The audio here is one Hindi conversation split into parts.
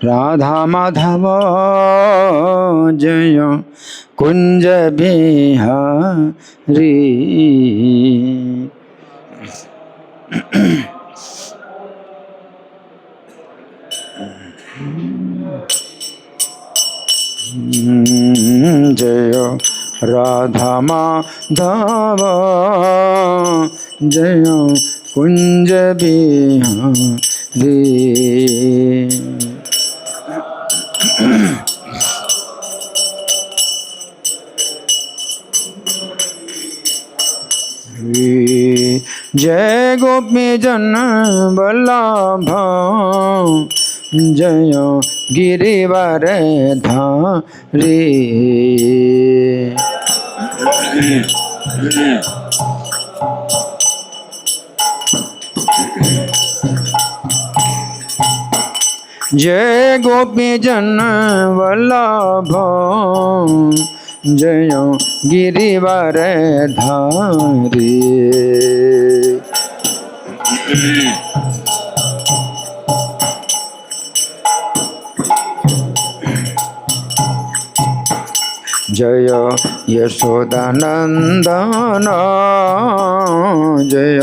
राधा माधव जय कुंज बिहारी। जय राधा माधव जय कुंज बिहारी। जय गोपी जन वल्लभ जय गिरिवर धारी। जय गोपी जन वल्लभ जय गिरिवर धारी। जय यशोदानंदन जय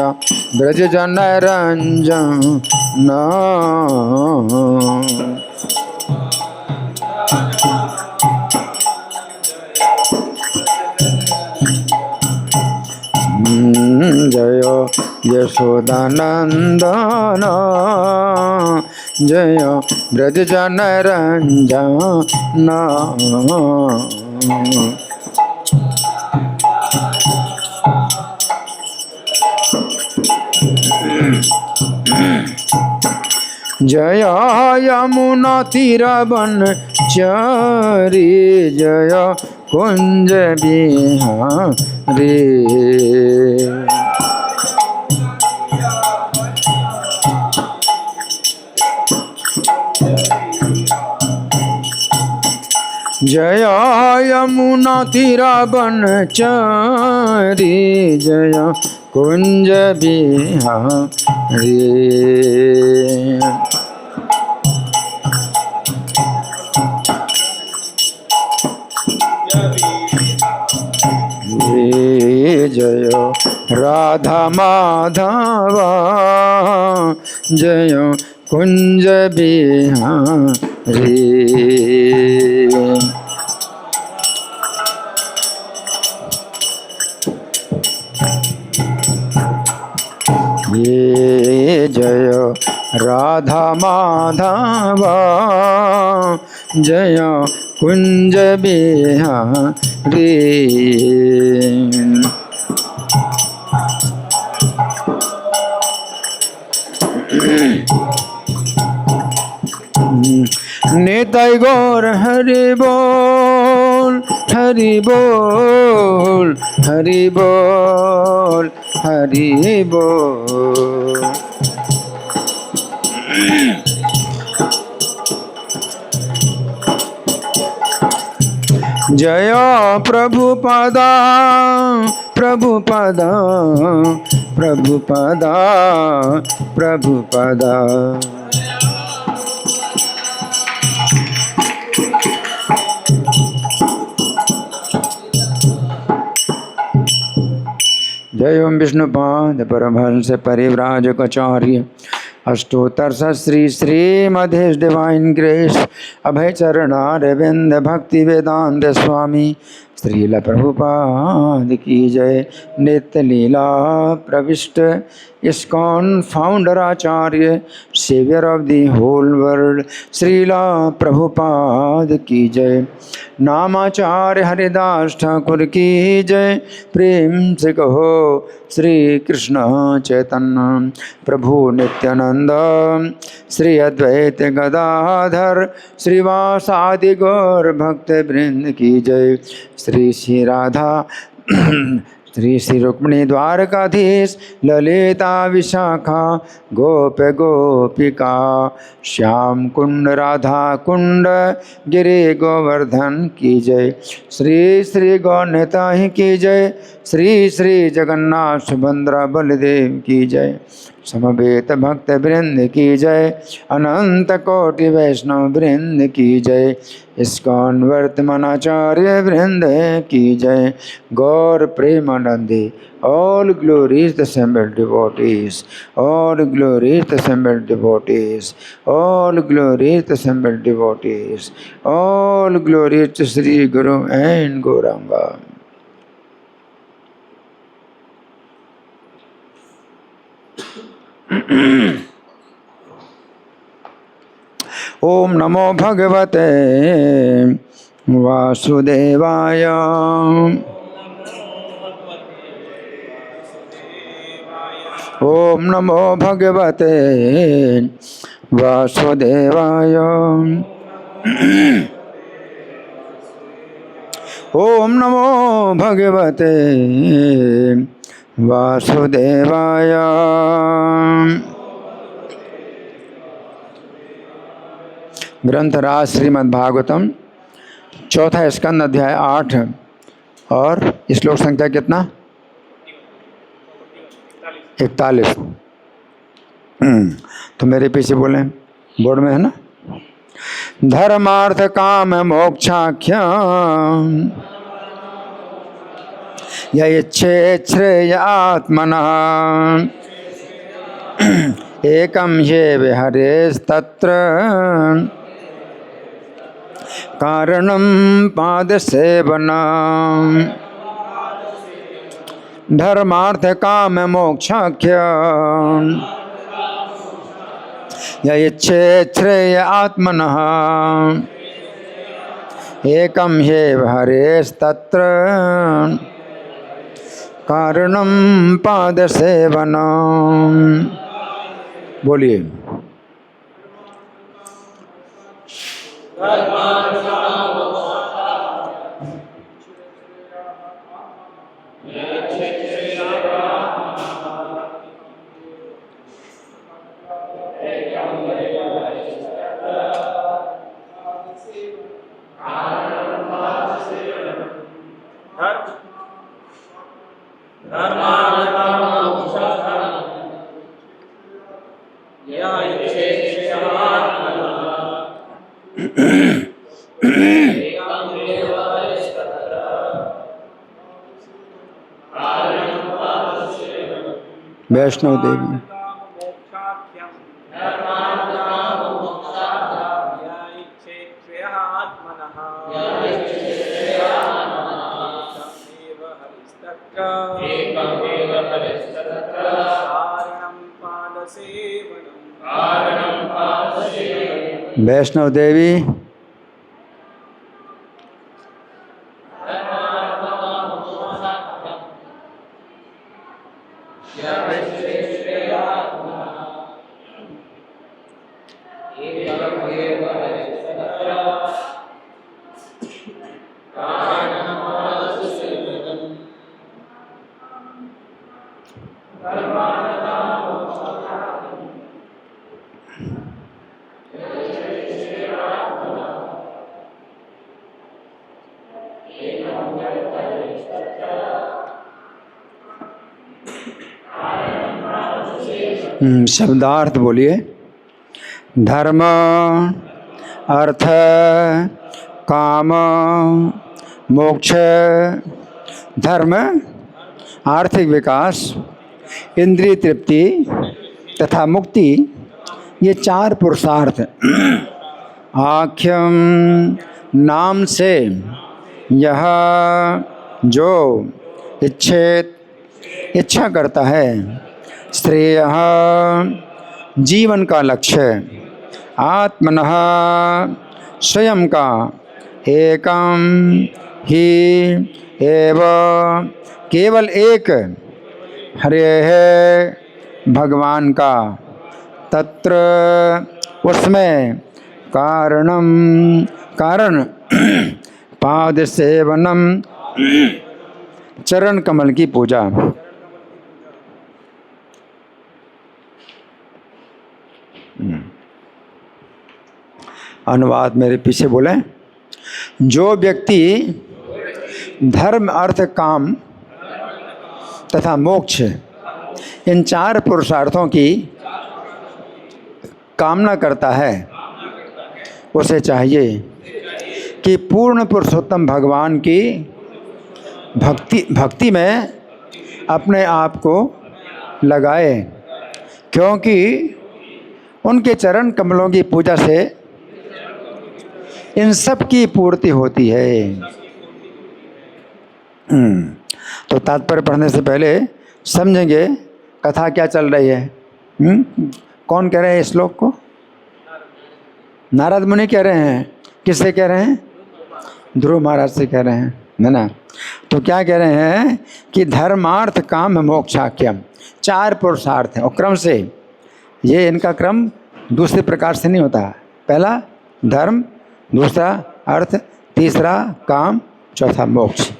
ब्रज जन रंजन। जय यशोदानंदन जय ब्रज जन रंजन। जय यमुना तीर बनचरी जय कुंज बिहारी। जय यमुना तीर बनचरी जय कुंज बिहारी। जय राधा माधव जय कुंज बिहारी। जय राधा माधव जय कुंज बिहारी। निताई गौर हरि बोल हरि बोल हरि बोल हरि बोल। जय प्रभुपदा प्रभुपदा प्रभुपदा प्रभुपदा। जय ओम विष्णुपाद परमहंस परिव्राजकाचार्य अष्टोत्तर Shri Srimad his divine grace Abhay Charanaravinda Bhaktivedanta स्वामी श्रील प्रभुपाद की जय। नित्य लीला प्रविष्ट ISKCON founder acharya saviour of the whole world Srila Prabhupada की जय। नामाचार्य हरिदास ठाकुर की जय। प्रेम से कहो श्री कृष्ण चैतन्य प्रभु नित्यानंद श्री अद्वैत गदाधर श्रीवासादि गौर भक्त वृंद की जय। श्री श्री राधा श्री श्री रुक्मिणी द्वारकाधीश ललिता विशाखा गोप गोपिका श्याम कुंड राधा कुंड गिरि गोवर्धन की जय। श्री श्री गौरनिताई की जय। श्री श्री जगन्नाथ सुभद्रा बलदेव की जय। समवेत भक्त वृंद की जय, अनंत कोटि वैष्णव वृंद की जय, इस्कॉन वर्तमानाचार्य वृंद की जय, गौर प्रेमानंदे, all glories the assembled devotees, all glories the assembled devotees, all glories the assembled devotees, all glories to Sri Guru and Gauranga. Om Namo Bhagavate Vasudevaya. Om Namo Bhagavate Vasudevaya. Om Namo Bhagavate Vasudevaya. ग्रंथराज Shrimad Bhagavatam, चौथा स्कंद, अध्याय 8 और श्लोक संख्या कितना? 41। तो मेरे पीछे बोले, बोर्ड में है ना। धर्मार्थ काम मोक्षाख्य यच्छ्रेय आत्मनः एकम ये विहरेस्तत्र कारणं पादसेवनम्। धर्मार्थ काम मोक्षाख्य यच्छ्रेय आत्मनः एकम ह्येव हरेस्तत्र कारणं पादसेवनम्। बोलिए। वैष्णव देवी वैष्णव देवी शब्दार्थ बोलिए। धर्म, अर्थ, काम, मोक्ष। धर्म आर्थिक विकास, इंद्रिय तृप्ति तथा मुक्ति, ये चार पुरुषार्थ आख्यम नाम से यह जो इच्छा करता है, श्रेय जीवन का लक्ष्य, आत्मनः स्वयं का, एकम ही एव केवल एक, हरे है भगवान का, तत्र उसमें, कारण पाद सेवनम चरण कमल की पूजा। अनुवाद मेरे पीछे बोले। जो व्यक्ति धर्म, अर्थ, काम तथा मोक्ष इन 4 पुरुषार्थों की कामना करता है, उसे चाहिए कि पूर्ण पुरुषोत्तम भगवान की भक्ति में अपने आप को लगाए, क्योंकि उनके चरण कमलों की पूजा से इन सब की पूर्ति होती है। तो तात्पर्य पढ़ने से पहले समझेंगे कथा क्या चल रही है। कौन कह रहे हैं इस श्लोक को? नारद मुनि कह रहे हैं। किससे कह रहे हैं? ध्रुव महाराज से कह रहे हैं, है ना। तो क्या कह रहे हैं कि धर्मार्थ काम मोक्षाख्यम 4 पुरुषार्थ हैं, और क्रम से, ये इनका क्रम दूसरे प्रकार से नहीं होता। पहला धर्म, दूसरा अर्थ, तीसरा काम, चौथा मोक्ष।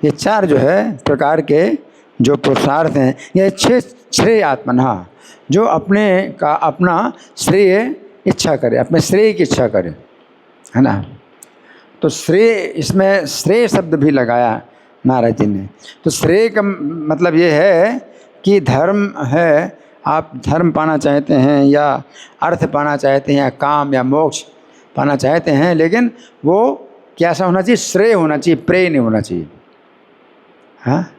ये 4 जो है प्रकार के जो पुरुषार्थ हैं, ये 6 श्रेय आत्मना, जो अपने का अपना श्रेय इच्छा करे, अपने श्रेय की इच्छा करे, है ना। तो श्रेय, इसमें श्रेय शब्द भी लगाया नारद जी ने। तो श्रेय का मतलब ये है कि धर्म है, आप धर्म पाना चाहते हैं या अर्थ पाना चाहते हैं या काम या मोक्ष पाना चाहते हैं, लेकिन वो कैसा होना चाहिए? श्रेय होना चाहिए, प्रेय नहीं होना चाहिए। हाँ,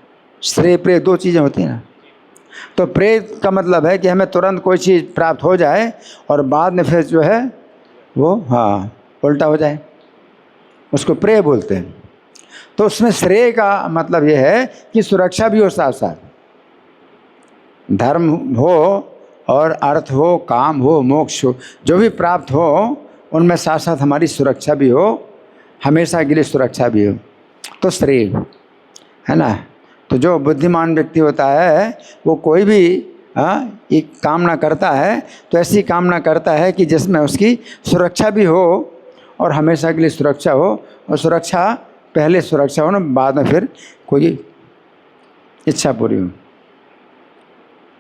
श्रेय प्रेय 2 चीज़ें होती हैं ना। तो प्रेय का मतलब है कि हमें तुरंत कोई चीज़ प्राप्त हो जाए और बाद में फिर जो है वो उल्टा हो जाए, उसको प्रेय बोलते हैं। तो उसमें श्रेय का मतलब ये है कि सुरक्षा भी हो, साथ साथ धर्म हो और अर्थ हो, काम हो, मोक्ष हो, जो भी प्राप्त हो उनमें साथ साथ हमारी सुरक्षा भी हो, हमेशा के लिए सुरक्षा भी हो, तो श्रेय, है ना। तो जो बुद्धिमान व्यक्ति होता है वो कोई भी एक कामना करता है तो ऐसी कामना करता है कि जिसमें उसकी सुरक्षा भी हो और हमेशा के लिए सुरक्षा हो, और सुरक्षा पहले सुरक्षा हो ना, बाद में फिर कोई इच्छा पूरी हो।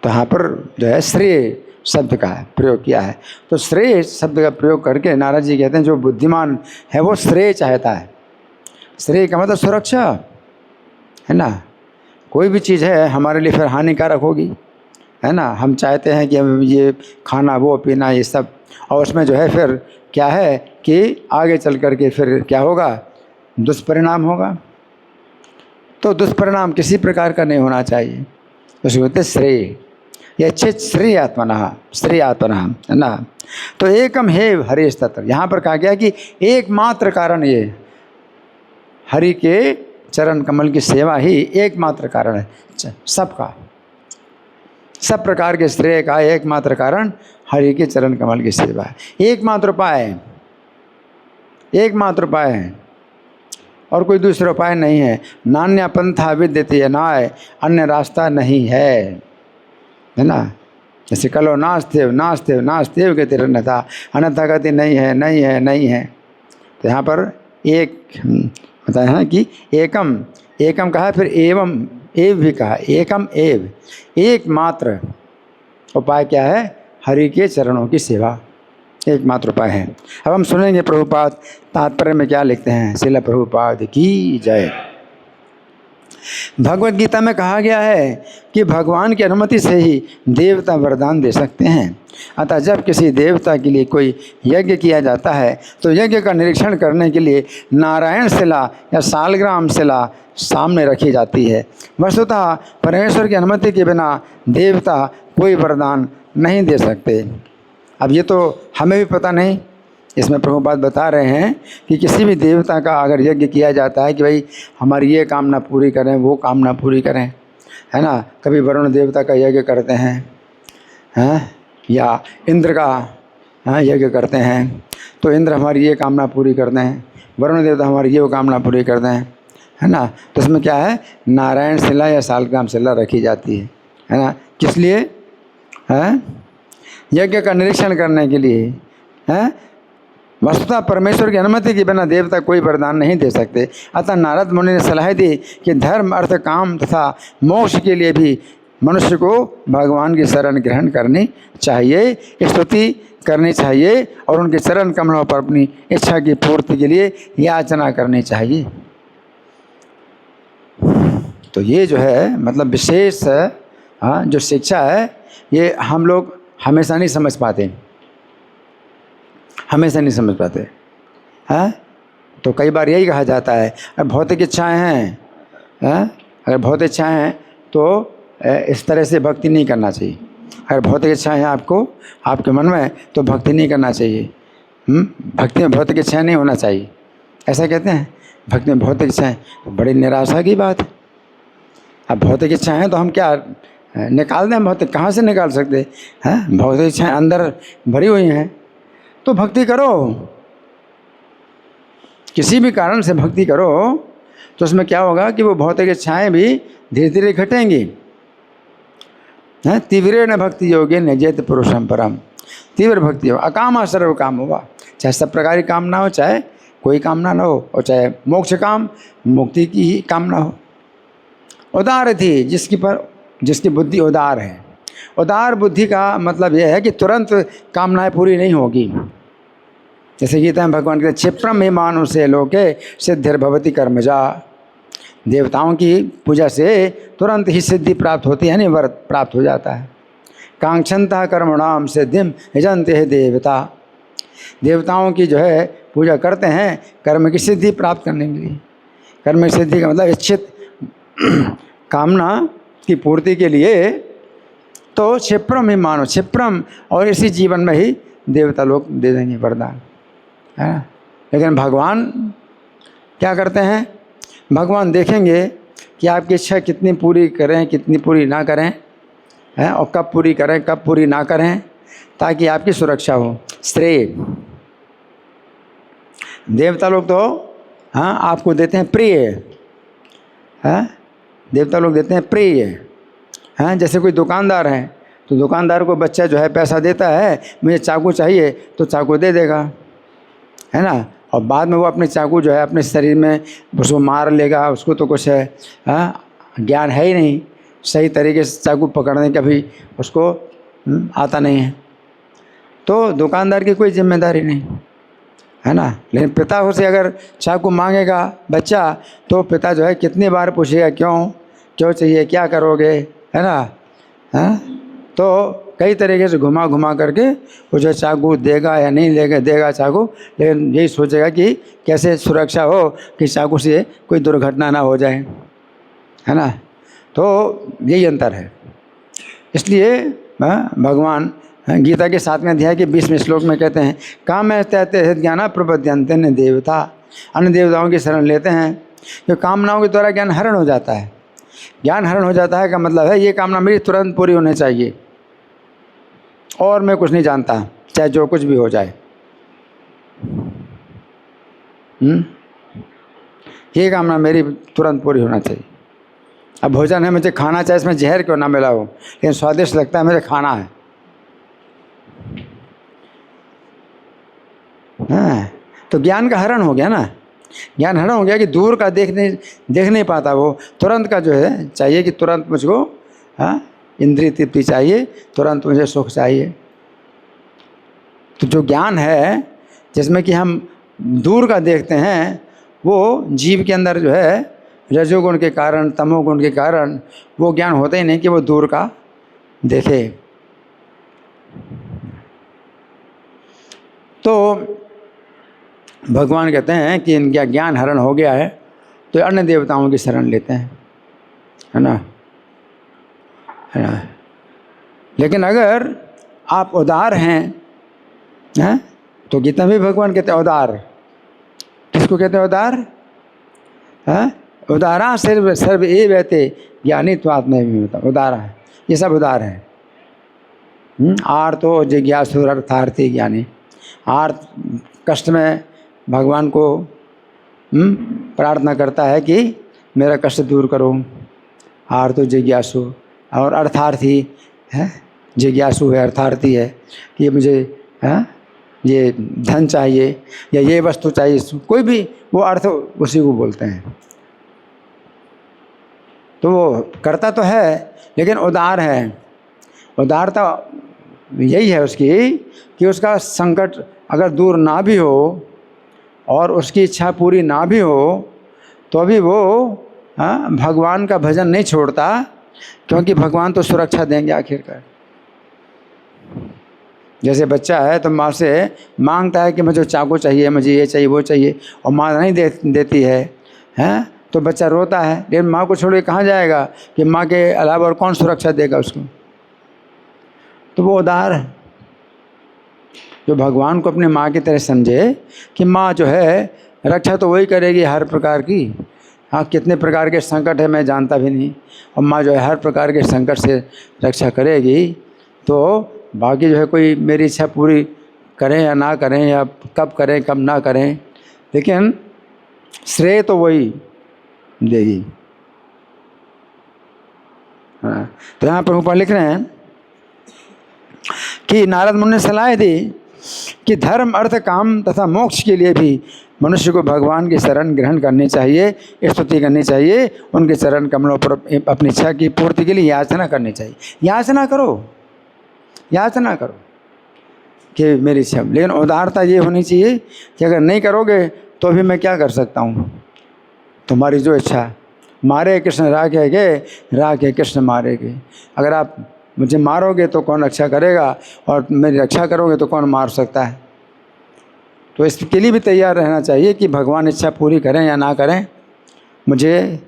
तो यहाँ पर जो है श्रेय शब्द का प्रयोग किया है। तो श्रेय शब्द का प्रयोग करके नारद जी कहते हैं जो बुद्धिमान है वो श्रेय चाहता है। श्रेय का मतलब सुरक्षा, है ना। कोई भी चीज़ है हमारे लिए फिर हानिकारक होगी, है ना। हम चाहते हैं कि हम ये खाना, वो पीना, ये सब, और उसमें जो है फिर क्या है कि आगे चल कर के फिर क्या होगा? दुष्परिणाम होगा। तो दुष्परिणाम किसी प्रकार का नहीं होना चाहिए, उसको बोलते श्रेय। ये अच्छे श्रेय आत्मना, श्रेय आत्मना, है ना। तो एकम हे हरि तत्र, यहाँ पर कहा गया कि एकमात्र कारण ये हरि के चरण कमल की सेवा ही एकमात्र कारण है सबका, सब प्रकार के श्रेय का एकमात्र कारण हरि के चरण कमल की सेवा है। एकमात्र उपाय है, एकमात्र उपाय है, और कोई दूसरा उपाय नहीं है। नान्य पंथा विद्यते अनाय, अन्य रास्ता नहीं है ना। जैसे कलो नास्तेव नास्तेव नास्तेव के तिर अन्यथा, अन्यथा गति नहीं है, नहीं है, नहीं है। तो यहाँ पर एक बताया है कि एकम, एकम कहा, फिर एवं एव भी कहा, एकम एव, एकमात्र उपाय क्या है? हरि के चरणों की सेवा, एकमात्र उपाय है। अब हम सुनेंगे प्रभुपाद तात्पर्य में क्या लिखते हैं। श्रील प्रभुपाद की जय। भगवत गीता में कहा गया है कि भगवान की अनुमति से ही देवता वरदान दे सकते हैं। अतः जब किसी देवता के लिए कोई यज्ञ किया जाता है तो यज्ञ का निरीक्षण करने के लिए नारायण शिला या सालग्राम शिला सामने रखी जाती है। वस्तुतः परमेश्वर की अनुमति के बिना देवता कोई वरदान नहीं दे सकते। अब ये तो हमें भी पता नहीं, इसमें प्रभुपाद बता रहे हैं कि किसी भी देवता का अगर यज्ञ किया जाता है कि भाई हमारी ये कामना पूरी करें, वो कामना पूरी करें, है ना। कभी वरुण देवता का यज्ञ करते हैं या इंद्र का यज्ञ करते हैं, तो इंद्र हमारी ये कामना पूरी करते हैं, वरुण देवता हमारी ये कामना पूरी करते हैं, है ना। तो इसमें क्या है? नारायण शिला या सालग्राम शिला रखी जाती है ना। किस लिए? यज्ञ का निरीक्षण करने के लिए, है। वस्तुतः परमेश्वर की अनुमति के बिना देवता कोई वरदान नहीं दे सकते। अतः नारद मुनि ने सलाह दी कि धर्म, अर्थ, काम तथा मोक्ष के लिए भी मनुष्य को भगवान की शरण ग्रहण करनी चाहिए, स्तुति करनी चाहिए और उनके चरण कमलों पर अपनी इच्छा की पूर्ति के लिए याचना करनी चाहिए। तो ये जो है मतलब विशेष हाँ, जो शिक्षा है ये हम लोग हमेशा नहीं समझ पाते, हमेशा नहीं समझ पाते। हाँ, तो कई बार यही कहा जाता है अगर भौतिक इच्छाएं हैं, हाँ, अगर भौतिक इच्छाएं हैं तो इस तरह से भक्ति नहीं करना चाहिए। अगर भौतिक इच्छाएं हैं आपको, आपके मन में, तो भक्ति नहीं करना चाहिए। भक्ति में भौतिक इच्छाएं नहीं होना चाहिए, ऐसा कहते हैं। भक्ति में भौतिक इच्छाएं, तो बड़ी निराशा की बात है। अब भौतिक इच्छाएं हैं तो हम क्या निकाल दें? भौतिक कहाँ से निकाल सकते हैं? भौतिक इच्छाएं अंदर भरी हुई हैं, तो भक्ति करो, किसी भी कारण से भक्ति करो, तो उसमें क्या होगा कि वो भौतिक इच्छाएं भी धीरे धीरे घटेंगी। तीव्रेण भक्ति योगे निजत पुरुषम परम। तीव्र भक्ति हो, अकामा सर्व काम होगा, चाहे सब प्रकार की कामना हो, चाहे कोई कामना ना हो, और चाहे मोक्ष काम, मुक्ति की ही कामना हो। उदार थी, जिसकी बुद्धि उदार है। उदार बुद्धि का मतलब यह है कि तुरंत कामनाएं पूरी नहीं होगी। जैसे गीता में भगवान कहते क्षिप्रम ही मानुषे लोके सिद्धिर्भवति कर्मजा। देवताओं की पूजा से तुरंत ही सिद्धि प्राप्त होती है, नहीं वर प्राप्त हो जाता है। कांक्षन्तः कर्मणाम सिद्धिम यजन्ते है देवता। देवताओं की जो है पूजा करते हैं कर्म की सिद्धि प्राप्त करने के लिए। कर्म की सिद्धि का मतलब इच्छित कामना की पूर्ति के लिए। तो क्षिप्रम ही मानो, क्षिप्रम, और इसी जीवन में ही देवता लोग दे देंगे वरदान, है ना। लेकिन भगवान क्या करते हैं? भगवान देखेंगे कि आपकी इच्छा कितनी पूरी करें, कितनी पूरी ना करें, हैं, और कब पूरी करें, कब पूरी ना करें, ताकि आपकी सुरक्षा हो, श्रेय। देवता लोग तो हाँ आपको देते हैं प्रिय, हैं, देवता लोग देते हैं प्रिय, हैं। जैसे कोई दुकानदार है तो दुकानदार को बच्चा जो है पैसा देता है, मुझे चाकू चाहिए, तो चाकू दे देगा, है ना। और बाद में वो अपने चाकू जो है अपने शरीर में उसको मार लेगा, उसको तो कुछ है ज्ञान है ही नहीं, सही तरीके से चाकू पकड़ने का भी उसको आता नहीं है, तो दुकानदार की कोई जिम्मेदारी नहीं, है ना। लेकिन पिता उसे अगर चाकू मांगेगा बच्चा, तो पिता जो है कितनी बार पूछेगा क्यों चाहिए, क्या करोगे, है ना। तो कई तरीके से घुमा घुमा करके वो जो चाकू देगा या नहीं देगा चाकू, लेकिन यही सोचेगा कि कैसे सुरक्षा हो कि चाकू से कोई दुर्घटना ना हो जाए, है ना। तो यही अंतर है। इसलिए भगवान गीता के 7वें अध्याय के 20वें श्लोक में कहते हैं काम तैते ज्ञाना प्रपद्यन्ते न देवता। अन्य देवताओं की शरण लेते हैं, तो कामनाओं के द्वारा ज्ञान हरण हो जाता है। ज्ञान हरण हो जाता है का मतलब है ये कामना मेरी तुरंत पूरी होनी चाहिए, और मैं कुछ नहीं जानता, चाहे जो कुछ भी हो जाए। ये कामना मेरी तुरंत पूरी होना चाहिए। अब भोजन है, मुझे खाना चाहिए, इसमें जहर क्यों ना मिला हो, लेकिन स्वादिष्ट लगता है, मुझे खाना है। हाँ, तो ज्ञान का हरण हो गया ना। ज्ञान हरण हो गया कि दूर का देख नहीं पाता, वो तुरंत का जो है चाहिए कि तुरंत मुझको इंद्रिय तृप्ति चाहिए, तुरंत मुझे सुख चाहिए। तो जो ज्ञान है जिसमें कि हम दूर का देखते हैं, वो जीव के अंदर जो है रजोगुण के कारण, तमोगुण के कारण वो ज्ञान होता ही नहीं कि वो दूर का देखे। तो भगवान कहते हैं कि इनका ज्ञान हरण हो गया है, तो अन्य देवताओं की शरण लेते हैं, है ना। लेकिन अगर आप उदार हैं, तो गीता में भगवान कहते हैं उदार। किसको कहते हैं उदार? उदारा सर्व एव एते ज्ञानी त्वात्म विमता। उदारा है, ये सब उदार है। आर्तो जिज्ञासु अर्थार्थी ज्ञानी। आर्त कष्ट में भगवान को प्रार्थना करता है कि मेरा कष्ट दूर करो। आर्तो जिज्ञासु, और अर्थार्थी है, जिज्ञासु है, अर्थार्थी है कि मुझे ये धन चाहिए या ये वस्तु चाहिए, कोई भी वो अर्थ उसी को बोलते हैं। तो वो करता तो है लेकिन उदार है। उदारता यही है उसकी कि उसका संकट अगर दूर ना भी हो और उसकी इच्छा पूरी ना भी हो, तो भी वो भगवान का भजन नहीं छोड़ता, क्योंकि भगवान तो सुरक्षा देंगे आखिरकार। जैसे बच्चा है तो माँ से मांगता है कि मुझे चाकू चाहिए, मुझे ये चाहिए, वो चाहिए, और माँ नहीं देती है, हैं? तो बच्चा रोता है, लेकिन माँ को छोड़ के कहाँ जाएगा कि माँ के अलावा और कौन सुरक्षा देगा उसको? तो वो उदार है, जो भगवान को अपने माँ की तरह समझे कि माँ जो है रक्षा तो वही करेगी हर प्रकार की। हाँ, कितने प्रकार के संकट है मैं जानता भी नहीं, और माँ जो है हर प्रकार के संकट से रक्षा करेगी। तो बाकी जो है कोई मेरी इच्छा पूरी करें या ना करें, या कब करें कब ना करें, लेकिन श्रेय तो वही देगी। हाँ, तो यहाँ पर ऊपर लिख रहे हैं कि नारद मुनि ने सलाह दी कि धर्म अर्थ काम तथा मोक्ष के लिए भी मनुष्य को भगवान की शरण ग्रहण करनी चाहिए, स्तुति करनी चाहिए, उनके चरण कमलों पर अपनी इच्छा की पूर्ति के लिए याचना करनी चाहिए। याचना करो, याचना करो कि मेरी इच्छा, लेकिन उदारता ये होनी चाहिए कि अगर नहीं करोगे तो भी मैं क्या कर सकता हूँ, तुम्हारी जो इच्छा। मारे कृष्ण राखेगे, राखे कृष्ण मारेगे। अगर आप मुझे मारोगे तो कौन रक्षा करेगा, और मेरी रक्षा करोगे तो कौन मार सकता है? तो इसके लिए भी तैयार रहना चाहिए कि भगवान इच्छा पूरी करें या ना करें, मुझे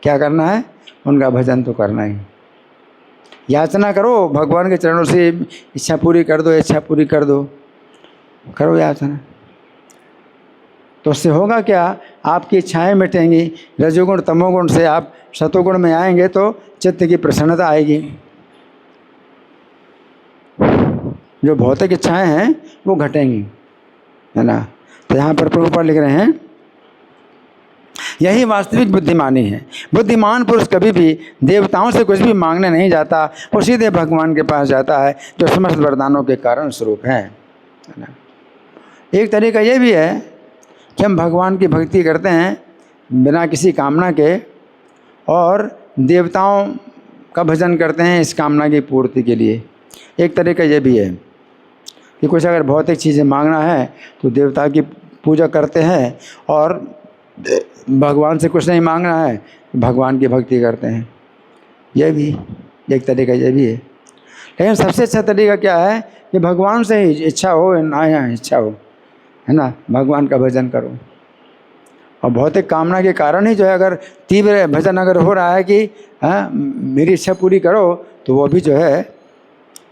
क्या करना है, उनका भजन तो करना ही। याचना करो भगवान के चरणों से, इच्छा पूरी कर दो, इच्छा पूरी कर दो, करो याचना। तो उससे होगा क्या, आपकी इच्छाएं मिटेंगी। रजोगुण तमोगुण से आप सतोगुण में आएंगे तो चित्त की प्रसन्नता आएगी। जो भौतिक इच्छाएं हैं वो घटेंगी, है ना। तो यहाँ पर प्रभुपाद लिख रहे हैं, यही वास्तविक बुद्धिमानी है। बुद्धिमान पुरुष कभी भी देवताओं से कुछ भी मांगने नहीं जाता, वो सीधे भगवान के पास जाता है जो समस्त वरदानों के कारण स्वरूप है ना। एक तरीका ये भी है कि हम भगवान की भक्ति करते हैं बिना किसी कामना के, और देवताओं का भजन करते हैं इस कामना की पूर्ति के लिए। एक तरीका ये भी है कि कुछ अगर भौतिक चीज़ें मांगना है तो देवता की पूजा करते हैं, और भगवान से कुछ नहीं मांगना है भगवान की भक्ति करते हैं। यह भी एक तरीका ये भी है, लेकिन सबसे अच्छा तरीका क्या है कि भगवान से ही इच्छा हो ना इच्छा हो, है ना, भगवान का भजन करो। और भौतिक कामना के कारण ही जो है, अगर तीव्र भजन अगर हो रहा है कि हाँ मेरी इच्छा पूरी करो, तो वो भी जो है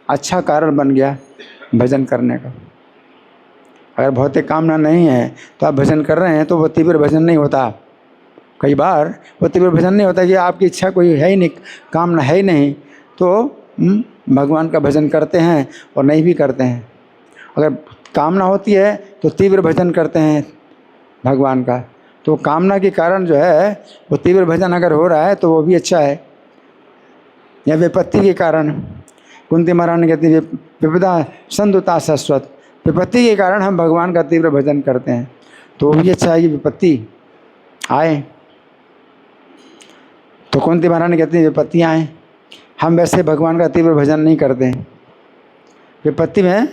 अच्छा कारण बन गया भजन करने का। अगर भौतिक कामना नहीं है तो आप भजन कर रहे हैं तो वो तीव्र भजन नहीं होता। कई बार वो तीव्र भजन नहीं होता कि आपकी इच्छा कोई है ही नहीं, कामना है ही नहीं, तो भगवान का भजन करते हैं और नहीं भी करते हैं। अगर कामना होती है तो तीव्र भजन करते हैं भगवान का, तो कामना के कारण जो है वो तीव्र भजन अगर हो रहा है तो वो भी अच्छा है। या विपत्ति के कारण, कुंती महारानी कहती है विपदा संतुता शाश्वत, विपत्ति के कारण हम भगवान का तीव्र भजन करते हैं, तो वो भी अच्छा है कि विपत्ति आए। तो कुंती महारानी कहती है विपत्तियाँ आए, हम वैसे भगवान का तीव्र भजन नहीं करते। विपत्ति में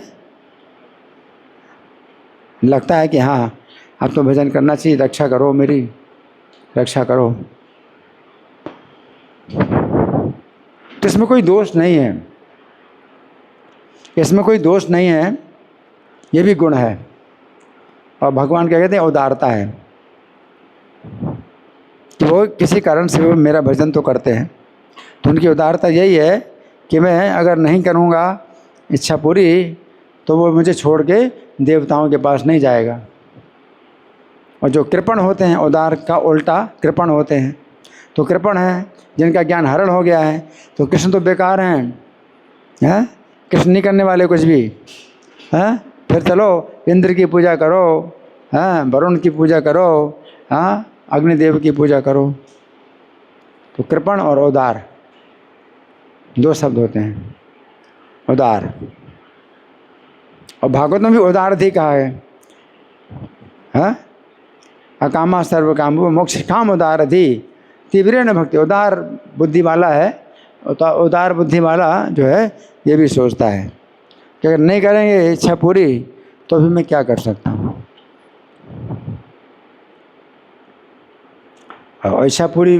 लगता है कि हाँ अब तो भजन करना चाहिए, रक्षा करो, मेरी रक्षा करो। तो इसमें कोई दोष नहीं है, इसमें कोई दोष नहीं है, ये भी गुण है। और भगवान क्या कहते हैं, उदारता है कि वो किसी कारण से वो मेरा भजन तो करते हैं। तो उनकी उदारता यही है कि मैं अगर नहीं करूँगा इच्छा पूरी तो वो मुझे छोड़ के देवताओं के पास नहीं जाएगा। और जो कृपण होते हैं, उदार का उल्टा कृपण होते हैं, तो कृपण है जिनका ज्ञान हरण हो गया है, तो कृष्ण तो बेकार हैं, कृष्ण नहीं करने वाले कुछ भी, हैं। फिर चलो इंद्र की पूजा करो, हाँ वरुण की पूजा करो, हाँ अग्निदेव की पूजा करो। तो कृपण और उदार दो शब्द होते हैं, उदार। और भागवत में भी उदार ही कहा है, हाँ अकामा सर्व काम मोक्ष काम उदार थी तीव्र न भक्ति। उदार बुद्धि वाला है, उदार बुद्धि वाला जो है ये भी सोचता है कि अगर नहीं करेंगे इच्छा पूरी तो भी मैं क्या कर सकता हूँ। और इच्छा पूरी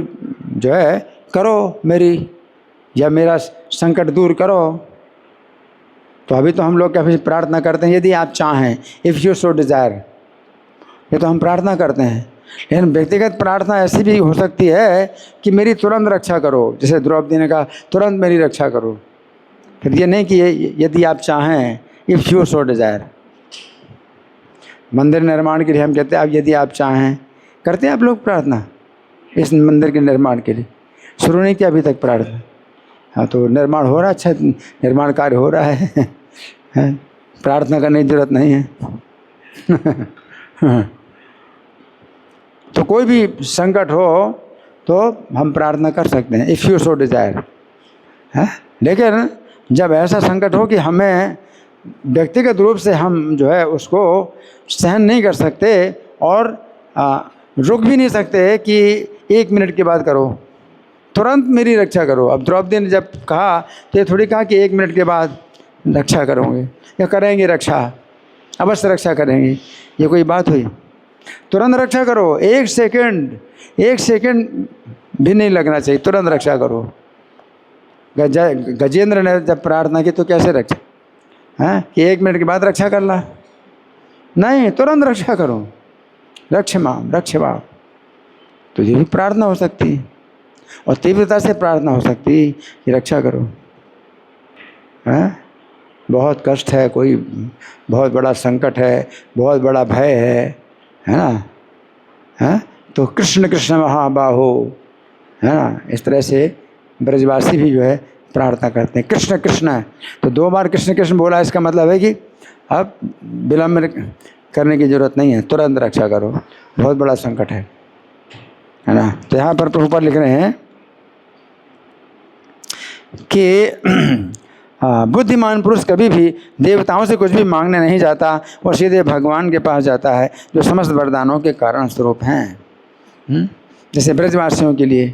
जो है करो मेरी, या मेरा संकट दूर करो। तो अभी तो हम लोग क्या प्रार्थना करते हैं, यदि आप चाहें, इफ़ यू सो डिज़ायर, ये तो हम प्रार्थना करते हैं। लेकिन व्यक्तिगत प्रार्थना ऐसी भी हो सकती है कि मेरी तुरंत रक्षा करो, जैसे द्रौपदी ने कहा तुरंत मेरी रक्षा करो। फिर ये नहीं कि यदि आप चाहें, इफ़ यू सो डिज़ायर। मंदिर निर्माण के लिए हम कहते हैं अब यदि आप चाहें, करते हैं आप लोग प्रार्थना इस मंदिर के निर्माण के लिए? शुरू नहीं किया अभी तक प्रार्थना? हाँ, तो निर्माण हो रहा है, अच्छा निर्माण कार्य हो रहा है, प्रार्थना करने की जरूरत नहीं है। तो कोई भी संकट हो तो हम प्रार्थना कर सकते हैं, इफ़ यू सो डिज़ायर, है। लेकिन जब ऐसा संकट हो कि हमें व्यक्तिगत रूप से हम जो है उसको सहन नहीं कर सकते और रुक भी नहीं सकते कि 1 मिनट के बाद करो, तुरंत मेरी रक्षा करो। अब द्रौपदी ने जब कहा तो ये थोड़ी कहा कि 1 मिनट के बाद रक्षा करोगे या करेंगे रक्षा, अवश्य रक्षा करेंगे, ये कोई बात हुई? तुरंत रक्षा करो, 1 सेकंड भी नहीं लगना चाहिए, तुरंत रक्षा करो। गजेंद्र ने जब प्रार्थना की तो कैसे रक्षा, हैं कि 1 मिनट के बाद रक्षा कर ला? नहीं, तुरंत रक्षा करो, रक्ष माम रक्ष माम। तो ये भी प्रार्थना हो सकती है और तीव्रता से प्रार्थना हो सकती है कि रक्षा करो। हैं, बहुत कष्ट है, कोई बहुत बड़ा संकट है, बहुत बड़ा भय है ना? हैं, तो कृष्ण कृष्ण महाबाहो, है ना? इस तरह से ब्रजवासी भी जो है प्रार्थना करते हैं, कृष्ण कृष्ण। तो 2 बार कृष्ण कृष्ण बोला, इसका मतलब है कि अब विलम्ब करने की ज़रूरत नहीं है, तुरंत रक्षा करो, बहुत बड़ा संकट है ना? तो यहाँ पर प्रभुपाद लिख रहे हैं कि बुद्धिमान पुरुष कभी भी देवताओं से कुछ भी मांगने नहीं जाता, और सीधे भगवान के पास जाता है जो समस्त वरदानों के कारण स्वरूप हैं। जैसे ब्रजवासियों के लिए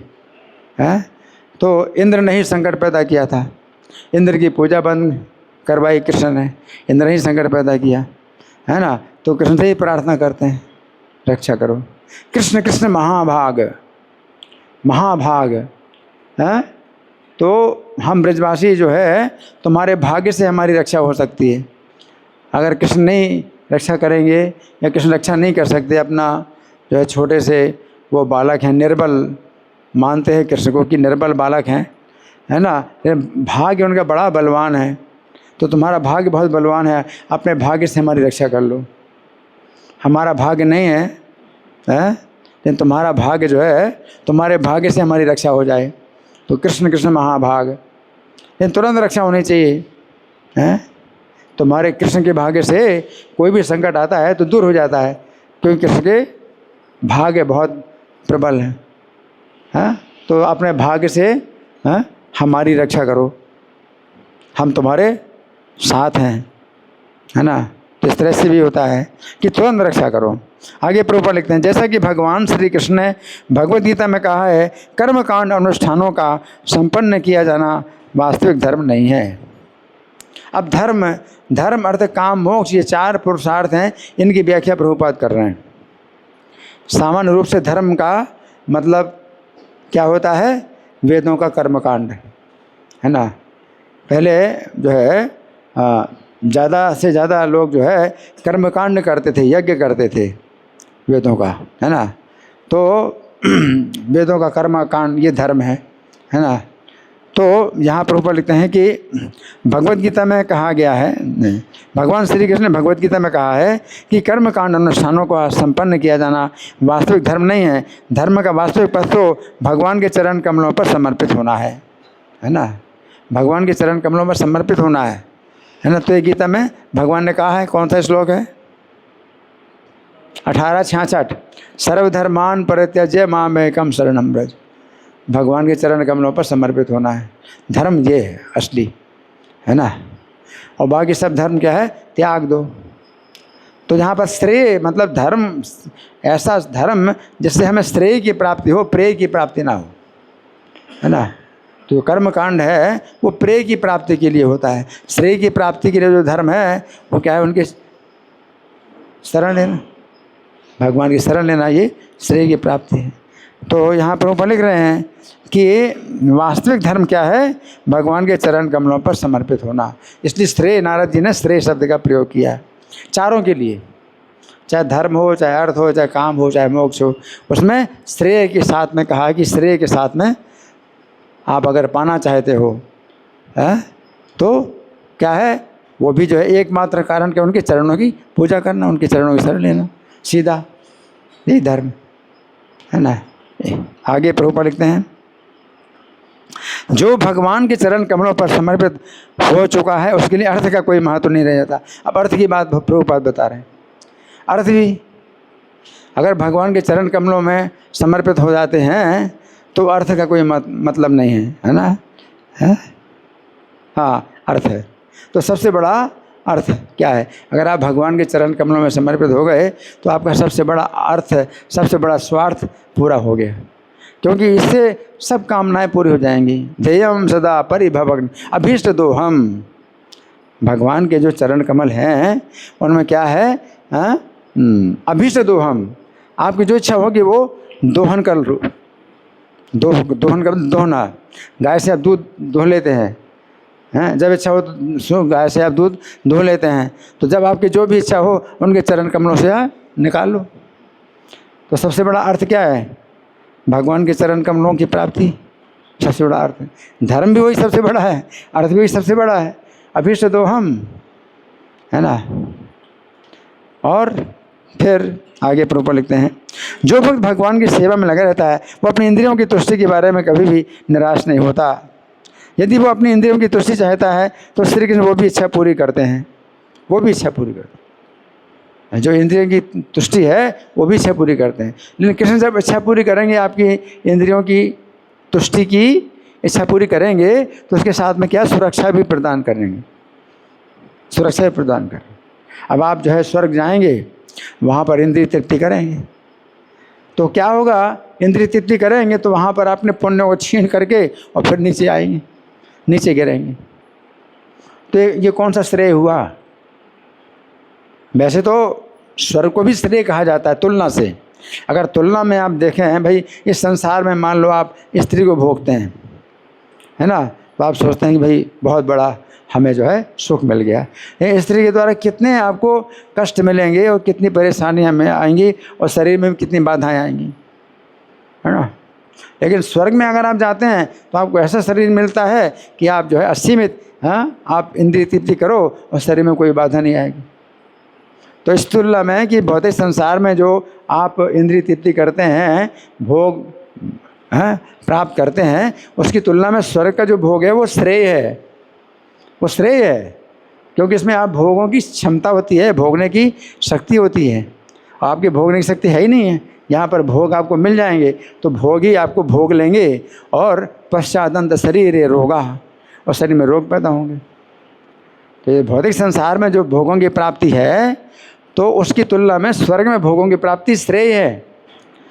है, तो इंद्र ने ही संकट पैदा किया था, इंद्र की पूजा बंद करवाई कृष्ण ने, इंद्र ने ही संकट पैदा किया, है ना? तो कृष्ण से ही प्रार्थना करते हैं, रक्षा करो। कृष्ण कृष्ण महाभाग, महाभाग है। तो हम ब्रजवासी जो है तुम्हारे भाग्य से हमारी रक्षा हो सकती है। अगर कृष्ण नहीं रक्षा करेंगे या कृष्ण रक्षा नहीं कर सकते, अपना जो है छोटे से वो बालक हैं, निर्बल मानते हैं कृष्ण को कि निर्बल बालक हैं, है ना? भाग्य उनका बड़ा बलवान है, तो तुम्हारा भाग्य बहुत बलवान है, अपने भाग्य से हमारी रक्षा कर लो। हमारा भाग्य नहीं है, लेकिन तुम्हारा भाग्य जो है, तुम्हारे भाग्य से हमारी रक्षा हो जाए। तो कृष्ण कृष्ण महाभाग, लेकिन तुरंत रक्षा होनी चाहिए, हैं? तुम्हारे कृष्ण के भाग्य से कोई भी संकट आता है तो दूर हो जाता है, क्योंकि कृष्ण के भाग्य बहुत प्रबल हैं। तो अपने भाग्य से हमारी रक्षा करो, हम तुम्हारे साथ हैं, है ना? तो इस तरह से भी होता है कि तुरंत रक्षा करो। आगे प्रभुपाद लिखते हैं, जैसा कि भगवान श्री कृष्ण ने भगवद गीता में कहा है, कर्मकांड अनुष्ठानों का संपन्न किया जाना वास्तविक धर्म नहीं है। अब धर्म अर्थ काम मोक्ष, ये 4 पुरुषार्थ हैं, इनकी व्याख्या प्रभुपाद कर रहे हैं। सामान्य रूप से धर्म का मतलब क्या होता है? वेदों का कर्मकांड, है ना? पहले जो है ज़्यादा से ज़्यादा लोग जो है कर्मकांड करते थे, यज्ञ करते थे वेदों का, है ना? तो वेदों का कर्मकांड ये धर्म है ना? तो यहाँ प्रभुपाद लिखते हैं कि भगवद गीता में कहा गया है, भगवान श्री कृष्ण ने भगवद गीता में कहा है कि कर्मकांड अनुष्ठानों को संपन्न किया जाना वास्तविक धर्म नहीं है। धर्म का वास्तविक पथ तो भगवान के चरण कमलों पर समर्पित होना है ना? भगवान के चरण कमलों पर समर्पित होना है ना? तो ये गीता में भगवान ने कहा है, कौन सा श्लोक है? 1866, सर्वधर्मान परित्यज्य मामेकं शरणं व्रज। भगवान के चरण कमलों पर समर्पित होना है, धर्म ये है असली, है ना? और बाकी सब धर्म क्या है? त्याग दो। तो यहाँ पर श्रेय मतलब धर्म, ऐसा धर्म जिससे हमें श्रेय की प्राप्ति हो, प्रेय की प्राप्ति ना हो, है ना? तो कर्म कांड है वो प्रेय की प्राप्ति के लिए होता है। श्रेय की प्राप्ति के लिए जो धर्म है वो क्या है? उनके शरण लेना, भगवान की शरण लेना, ये श्रेय की प्राप्ति है। तो यहाँ प्रभुपाद लिख रहे हैं कि वास्तविक धर्म क्या है? भगवान के चरण कमलों पर समर्पित होना। इसलिए श्रेय, नारद जी ने श्रेय शब्द का प्रयोग किया है चारों के लिए, चाहे धर्म हो, चाहे अर्थ हो, चाहे काम हो, चाहे मोक्ष हो। उसमें श्रेय के साथ में कहा कि श्रेय के साथ में आप अगर पाना चाहते हो तो क्या है? वो भी जो है एकमात्र कारण के उनके चरणों की पूजा करना, उनके चरणों की शरण लेना, सीधा यही धर्म है ना। आगे प्रभुपाद लिखते हैं, जो भगवान के चरण कमलों पर समर्पित हो चुका है उसके लिए अर्थ का कोई महत्व नहीं रह जाता। अब अर्थ की बात प्रभुपाद बता रहे हैं। अर्थ भी अगर भगवान के चरण कमलों में समर्पित हो जाते हैं तो अर्थ का कोई मतलब नहीं है ना, है? हाँ, अर्थ है। तो सबसे बड़ा अर्थ क्या है? अगर आप भगवान के चरण कमलों में समर्पित हो गए तो आपका सबसे बड़ा अर्थ, सबसे बड़ा स्वार्थ पूरा हो गया, क्योंकि इससे सब कामनाएं पूरी हो जाएंगी। ध्येयम सदा परिभवग्न अभीष्ट दोहम। भगवान के जो चरण कमल हैं उनमें क्या है? अभीष्ट दोहम। आपकी जो इच्छा होगी वो दोहन कर लो। दोहन कर, दोहना। गाय से आप दूध दोह लेते हैं, जब इच्छा हो तो गाय से आप दूध दोह लेते हैं। तो जब आपकी जो भी इच्छा हो उनके चरण कमलों से निकाल लो। तो सबसे बड़ा अर्थ क्या है? भगवान के चरण कमलों की प्राप्ति सबसे बड़ा अर्थ है। धर्म भी वही सबसे बड़ा है, अर्थ भी वही सबसे बड़ा है। अभीष्ट दोहम, है ना। और फिर आगे प्रभुपाद लिखते हैं, जो भक्त भगवान की सेवा में लगा रहता है वो अपनी इंद्रियों की तुष्टि के बारे में कभी भी निराश नहीं होता। यदि वो अपनी इंद्रियों की तुष्टि चाहता है तो श्री कृष्ण वो भी इच्छा पूरी करते हैं, वो भी इच्छा पूरी करते हैं। जो इंद्रियों की तुष्टि है वो भी इच्छा पूरी करते हैं। लेकिन कृष्ण जब इच्छा पूरी करेंगे, आपकी इंद्रियों की तुष्टि की इच्छा पूरी करेंगे तो उसके साथ में क्या? सुरक्षा भी प्रदान करेंगे, सुरक्षा भी प्रदान करेंगे। अब आप जो है स्वर्ग जाएंगे, वहाँ पर इंद्रिय तृप्ति करेंगे तो क्या होगा? इंद्रिय तृप्ति करेंगे तो वहाँ पर अपने पुण्य को छीन करके और फिर नीचे आएंगे, नीचे गिरेंगे। तो ये कौन सा श्रेय हुआ? वैसे तो स्वर्ग को भी श्रेय कहा जाता है तुलना से। अगर तुलना में आप देखें हैं भाई, इस संसार में मान लो आप स्त्री को भोगते हैं, है ना, तो आप सोचते हैं कि भाई बहुत बड़ा हमें जो है सुख मिल गया। स्त्री के द्वारा कितने आपको कष्ट मिलेंगे और कितनी परेशानियां में आएंगी और शरीर में भी कितनी बाधाएं आएंगी, है ना। लेकिन स्वर्ग में अगर आप जाते हैं तो आपको ऐसा शरीर मिलता है कि आप जो है असीमित, आप इंद्रिय तृप्ति करो और शरीर में कोई बाधा नहीं आएगी। तो इस तुलना में कि भौतिक संसार में जो आप इंद्रिय तृप्ति करते हैं, भोग प्राप्त करते हैं, उसकी तुलना में स्वर्ग का जो भोग है वो श्रेय है, वो श्रेय है। क्योंकि इसमें आप भोगों की क्षमता होती है, भोगने की शक्ति होती है। आपकी भोगने की शक्ति है ही नहीं है। यहाँ पर भोग आपको मिल जाएंगे तो भोग ही आपको भोग लेंगे और पश्चादंत शरीर रोगा, और शरीर में रोग पैदा होंगे। तो ये भौतिक संसार में जो भोगों की प्राप्ति है तो उसकी तुलना में स्वर्ग में भोगों की प्राप्ति श्रेय है।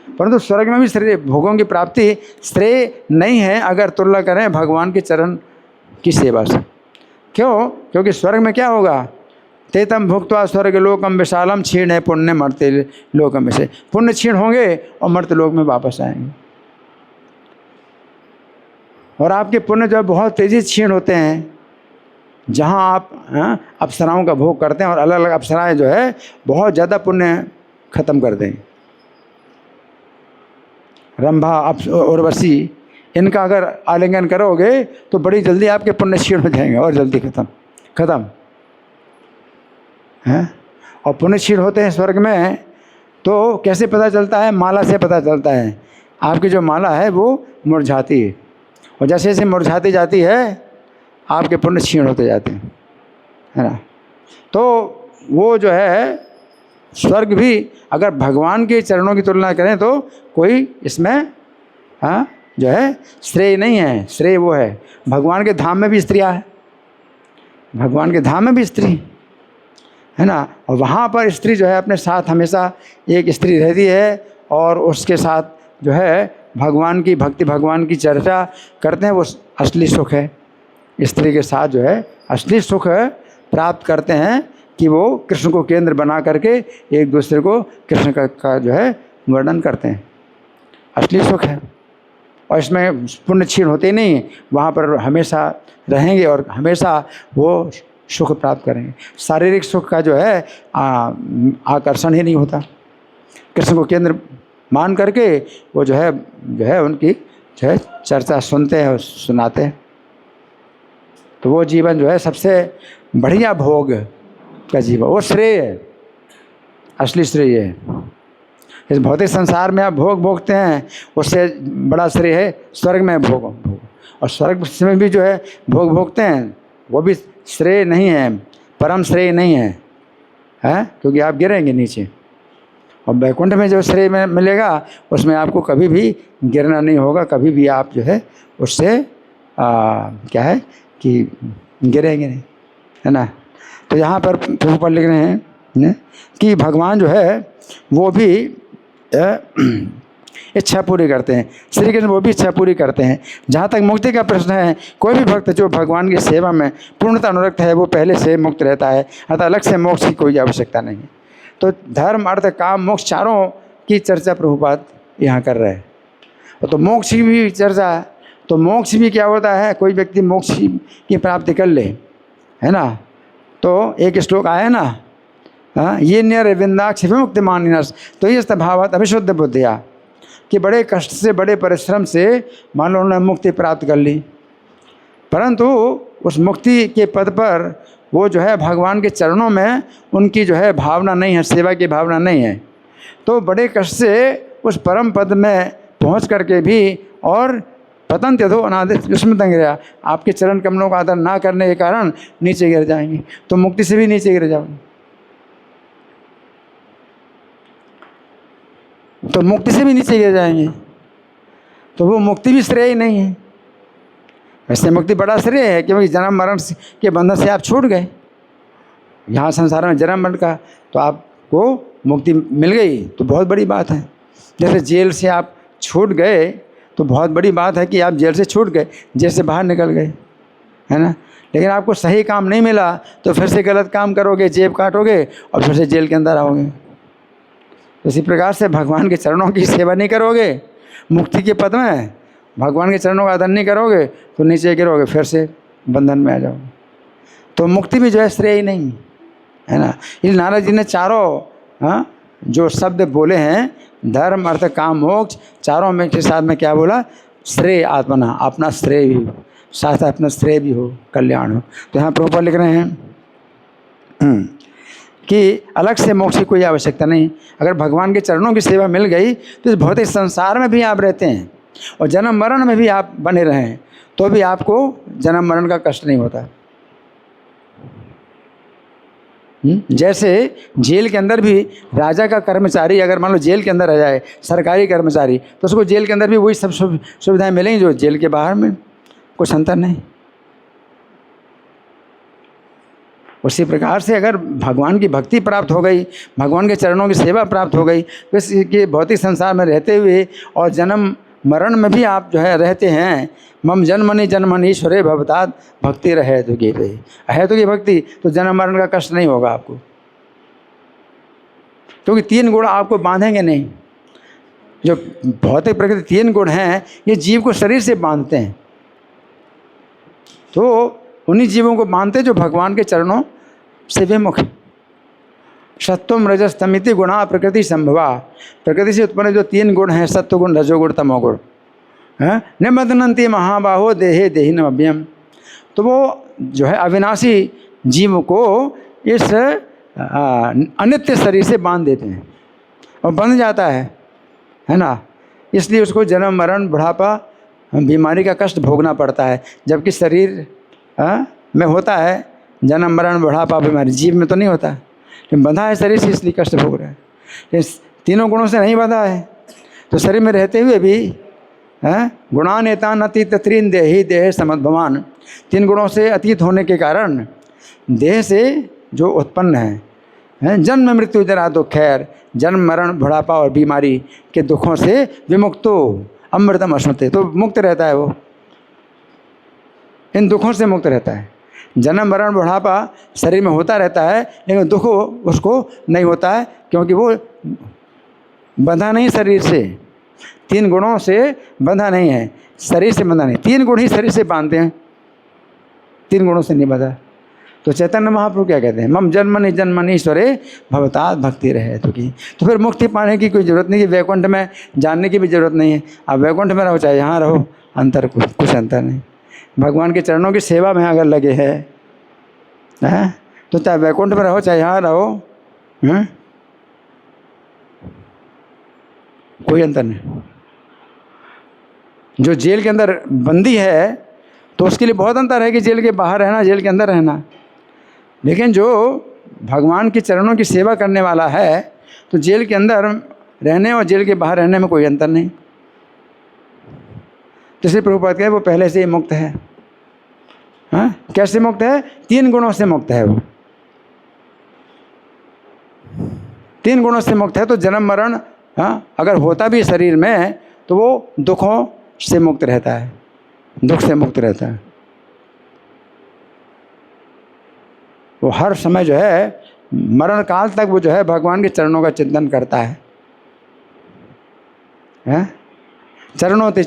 परंतु स्वर्ग में भी श्रेय, भोगों की प्राप्ति श्रेय नहीं है अगर तुलना करें भगवान के चरण की सेवा से। क्यों? क्योंकि स्वर्ग में क्या होगा? तेतम भुक्त्वा स्वर्ग लोकम विशालम क्षीण है पुण्य मर्त्य लोकम में से। पुण्य क्षीण होंगे और मर्त्य लोक में वापस आएंगे। और आपके पुण्य जो बहुत तेज़ी से क्षीण होते हैं। जहाँ आप अप्सराओं का भोग करते हैं और अलग अलग अप्सराएं जो है बहुत ज़्यादा पुण्य खत्म कर देंगे। रंभा, उर्वशी, इनका अगर आलिंगन करोगे तो बड़ी जल्दी आपके पुण्य क्षीण हो जाएंगे और जल्दी खत्म हैं। और पुण्य क्षीण होते हैं स्वर्ग में तो कैसे पता चलता है? माला से पता चलता है। आपकी जो माला है वो मुरझाती है, और जैसे जैसे मुरझाती जाती है आपके पुण्य क्षीण होते जाते हैं, है ना। तो वो जो है स्वर्ग भी अगर भगवान के चरणों की तुलना करें तो कोई इसमें जो है श्रेय नहीं है। श्रेय वो है भगवान के धाम में भी स्त्रियाँ हैं, भगवान के धाम में भी स्त्री, है ना। और वहाँ पर स्त्री जो है अपने साथ हमेशा एक स्त्री रहती है और उसके साथ जो है भगवान की भक्ति, भगवान की चर्चा करते हैं। वो असली सुख है। स्त्री के साथ जो है असली सुख प्राप्त करते हैं कि वो कृष्ण को केंद्र बना करके एक दूसरे को कृष्ण का जो है वर्णन करते हैं। असली सुख है। और इसमें पुण्य क्षीण होते नहीं हैं, वहाँ पर हमेशा रहेंगे और हमेशा वो सुख प्राप्त करेंगे। शारीरिक सुख का जो है आकर्षण ही नहीं होता। कृष्ण को केंद्र मान करके वो जो है उनकी जो है चर्चा सुनते हैं और सुनाते हैं। तो वो जीवन जो है सबसे बढ़िया भोग का जीवन, वो श्रेय है, असली श्रेय है। इस भौतिक संसार में आप भोग भोगते हैं, उससे बड़ा श्रेय है स्वर्ग में भोग। और स्वर्ग में भी जो है भोग भोगते हैं, वो भी श्रेय नहीं है, परम श्रेय नहीं है, क्योंकि आप गिरेंगे नीचे। और वैकुंठ में जो श्रेय में मिलेगा उसमें आपको कभी भी गिरना नहीं होगा, कभी भी आप जो है उससे क्या है कि गिरेंगे नहीं, है ना। तो यहाँ पर प्रभुपाद लिख रहे हैं कि भगवान जो है वो भी इच्छा पूरी करते हैं, श्री कृष्ण वो भी इच्छा पूरी करते हैं। जहाँ तक मुक्ति का प्रश्न है, कोई भी भक्त जो भगवान की सेवा में पूर्णतः अनुरक्त है वो पहले से मुक्त रहता है, अतः अलग से मोक्ष की कोई आवश्यकता नहीं है। तो धर्म अर्थ काम मोक्ष चारों की चर्चा प्रभुपाद यहाँ कर रहे हैं। तो मोक्ष की भी चर्चा है। तो मोक्ष भी क्या होता है, कोई व्यक्ति मोक्ष की प्राप्ति कर ले, है ना। तो एक श्लोक आया ना, ये न्यरविंदाक्ष विमुक्ति मानिनस तो ये भावत अभिशुद्ध बुद्धिया, कि बड़े कष्ट से बड़े परिश्रम से मान लो उन्होंने मुक्ति प्राप्त कर ली, परंतु उस मुक्ति के पद पर वो जो है भगवान के चरणों में उनकी जो है भावना नहीं है, सेवा की भावना नहीं है। तो बड़े कष्ट से उस परम पद में पहुंच करके भी और पतन त्यधो अनादित विस्मृत गया, आपके चरण कमलों का आदर ना करने के कारण नीचे गिर जाएंगे। तो मुक्ति से भी नीचे गिर जाओगे, तो मुक्ति से भी नीचे गिर जाएंगे। तो वो मुक्ति भी श्रेय नहीं है। वैसे मुक्ति बड़ा श्रेय है, क्योंकि जन्म मरण के बंधन से आप छूट गए। यहाँ संसार में जन्म मरण का तो आपको मुक्ति मिल गई तो बहुत बड़ी बात है। जैसे जेल से आप छूट गए तो बहुत बड़ी बात है कि आप जेल से छूट गए, जेल से बाहर निकल गए, है ना। लेकिन आपको सही काम नहीं मिला तो फिर से गलत काम करोगे, जेब काटोगे और फिर से जेल के अंदर आओगे। इसी प्रकार से भगवान के चरणों की सेवा नहीं करोगे, मुक्ति के पद में भगवान के चरणों का आदर नहीं करोगे तो नीचे गिरोगे, फिर से बंधन में आ जाओगे। तो मुक्ति भी जो है श्रेय नहीं है ना। इसलिए नारद जी ने चारों जो शब्द बोले हैं, धर्म अर्थ काम मोक्ष, चारों में के साथ में क्या बोला, श्रेय आत्मना, अपना श्रेय भी हो, साथ अपना श्रेय भी हो, कल्याण हो। तो यहाँ प्रभुपाद लिख रहे हैं कि अलग से मोक्ष की कोई आवश्यकता नहीं। अगर भगवान के चरणों की सेवा मिल गई तो इस भौतिक संसार में भी आप रहते हैं और जन्म मरण में भी आप बने रहें तो भी आपको जन्म मरण का कष्ट नहीं होता। जैसे जेल के अंदर भी राजा का कर्मचारी अगर मान लो जेल के अंदर रह जाए, सरकारी कर्मचारी, तो उसको जेल के अंदर भी वही सब सुविधाएं मिलेंगी जो जेल के बाहर में, कुछ अंतर नहीं। उसी प्रकार से अगर भगवान की भक्ति प्राप्त हो गई, भगवान के चरणों की सेवा प्राप्त हो गई, तो इसके भौतिक संसार में रहते हुए और जन्म मरण में भी आप जो है रहते हैं। मम जन्मनि जन्मनि ईश्वरे भवतात भक्ति रहे तो गे रही है, तो ये भक्ति, तो जन्म मरण का कष्ट नहीं होगा आपको, क्योंकि तीन गुण आपको बांधेंगे नहीं। जो भौतिक प्रकृति तीन गुण हैं ये जीव को शरीर से बांधते हैं, तो उन्हीं जीवों को बांधते जो भगवान के चरणों से विमुख। सत्वम रजस तमिति गुणा प्रकृति संभवा, प्रकृति से उत्पन्न जो तीन गुण हैं, सत्वगुण रजोगुण तमोगुण, है निबध्नन्ति महाबाहो देहे देहिनमभ्यम। तो वो जो है अविनाशी जीव को इस अनित्य शरीर से बांध देते हैं और बंध जाता है ना। इसलिए उसको जन्म मरण बुढ़ापा बीमारी का कष्ट भोगना पड़ता है, जबकि शरीर में होता है जन्म मरण बुढ़ापा बीमारी, जीव में तो नहीं होता। लेकिन बंधा है शरीर से इसलिए कष्ट भोग रहा है। इस तीनों गुणों से नहीं बंधा है तो शरीर में रहते हुए भी गुणान एतान अतीत त्रीन देहि देह समद्भवान, तीन गुणों से अतीत होने के कारण देह से जो उत्पन्न है जन्म मृत्यु जरा दुख खैर, जन्म मरण बुढ़ापा और बीमारी के दुखों से विमुक्तो अमृतम अश्नुते, तो मुक्त रहता है वो, इन दुखों से मुक्त रहता है। जन्म मरण बुढ़ापा शरीर में होता रहता है लेकिन दुख उसको नहीं होता है, क्योंकि वो बंधा नहीं शरीर से। तीन गुणों से बंधा नहीं है, शरीर से बंधा नहीं। तीन गुण ही शरीर से बांधते हैं, तीन गुणों से नहीं बंधा। तो चैतन्य महाप्रभु क्या कहते हैं, मम जन्मनि जन्मनि ईश्वरे भवतात भक्ति रहे तो फिर मुक्ति पाने की कोई ज़रूरत नहीं, कि वैकुंठ में जानने की भी ज़रूरत नहीं है। आप वैकुंठ में रहो चाहे यहाँ रहो, अंतर कुछ अंतर नहीं। भगवान के चरणों की सेवा में अगर लगे हैं तो चाहे वैकुंठ में रहो चाहे यहाँ रहो, कोई अंतर नहीं। जो जेल के अंदर बंदी है तो उसके लिए बहुत अंतर है कि जेल के बाहर रहना, जेल के अंदर रहना। लेकिन जो भगवान के चरणों की सेवा करने वाला है तो जेल के अंदर रहने और जेल के बाहर रहने में कोई अंतर नहीं। तो इसलिए प्रभुपाद कहे वो पहले से ही मुक्त है। हाँ, कैसे मुक्त है? तीन गुणों से मुक्त है वो। तीन गुणों से मुक्त है तो जन्म मरण अगर होता भी शरीर में तो वो दुखों से मुक्त रहता है, दुख से मुक्त रहता है। वो हर समय जो है मरण काल तक वो जो है भगवान के चरणों का चिंतन करता है। चरणों ते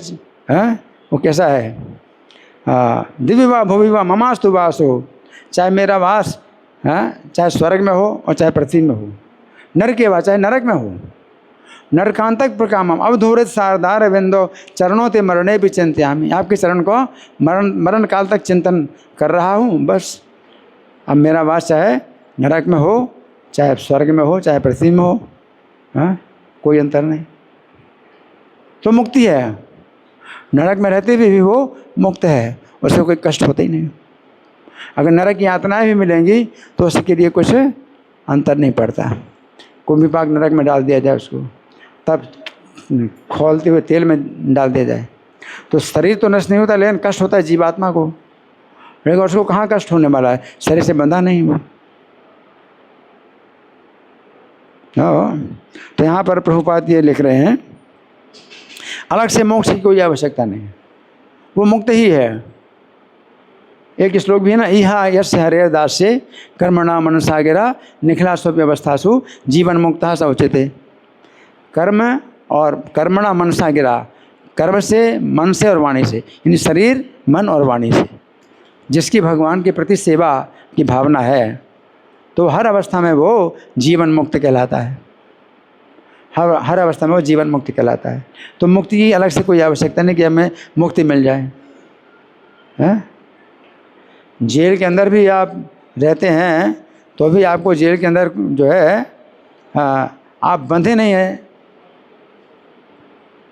वो कैसा है? दिव्य वा भुवि वा ममास्तु वासो, चाहे मेरा वास चाहे स्वर्ग में हो और चाहे पृथ्वी में हो, नरके वा चाहे नरक में हो, नरकांतक प्रकामम अवधूरित शारदार विंदो चरणों ते मरणे भी चिंत्यामि। आपके चरण को मरण काल तक चिंतन कर रहा हूँ बस। अब मेरा वास चाहे नरक में हो चाहे स्वर्ग में हो चाहे पृथ्वी में हो, कोई अंतर नहीं। तो मुक्ति है। नरक में रहते हुए भी वो मुक्त है, उससे कोई कष्ट होता ही नहीं। अगर नरक की यातनाएं भी मिलेंगी तो उसके लिए कुछ अंतर नहीं पड़ता। कुंभी पाक नरक में डाल दिया जाए उसको, तब खौलते हुए तेल में डाल दिया जाए तो शरीर तो नष्ट नहीं होता, लेकिन कष्ट होता है जीवात्मा को। लेकिन उसको कहाँ कष्ट होने वाला है? शरीर से बंधा नहीं वो। तो यहाँ पर प्रभुपाद ये लिख रहे हैं, अलग से मोक्ष की कोई आवश्यकता नहीं, वो मुक्त ही है। एक श्लोक भी है ना, इहा यश हरे दास से कर्मणा मनसा गिरा निखिला व्यवस्थासु जीवन मुक्ता स उचिते। कर्म और कर्मणा मनसा गिरा, कर्म से, मन से और वाणी से, यानी शरीर मन और वाणी से जिसकी भगवान के प्रति सेवा की भावना है तो हर अवस्था में वो जीवन मुक्त कहलाता है। हर अवस्था में वो जीवन मुक्ति कहलाता है। तो मुक्ति की अलग से कोई आवश्यकता नहीं कि हमें मुक्ति मिल जाए। जेल के अंदर भी आप रहते हैं तो भी आपको जेल के अंदर जो है आप बंधे नहीं हैं,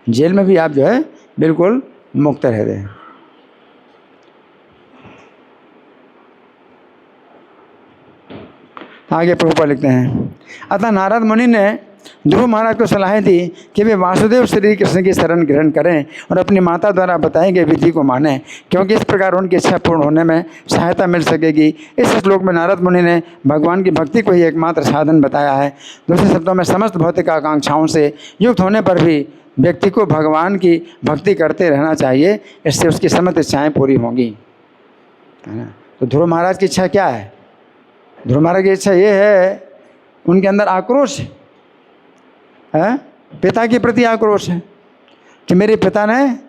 जेल में भी आप जो है बिल्कुल मुक्त रहते हैं। आगे प्रभुपाद लिखते हैं, अतः नारद मुनि ने ध्रुव महाराज को सलाह दी कि वे वासुदेव श्री कृष्ण की शरण ग्रहण करें और अपनी माता द्वारा बताए गए विधि को मानें, क्योंकि इस प्रकार उनकी इच्छा पूर्ण होने में सहायता मिल सकेगी। इस श्लोक में नारद मुनि ने भगवान की भक्ति को ही एकमात्र साधन बताया है। दूसरे शब्दों में समस्त भौतिक आकांक्षाओं से युक्त होने पर भी व्यक्ति को भगवान की भक्ति करते रहना चाहिए, इससे उसकी समस्त इच्छाएँ पूरी होंगी। है ना? तो ध्रुव महाराज की इच्छा क्या है? ध्रुव महाराज की इच्छा ये है, उनके अंदर आक्रोश है, पिता के प्रति आक्रोश है कि मेरे पिता ने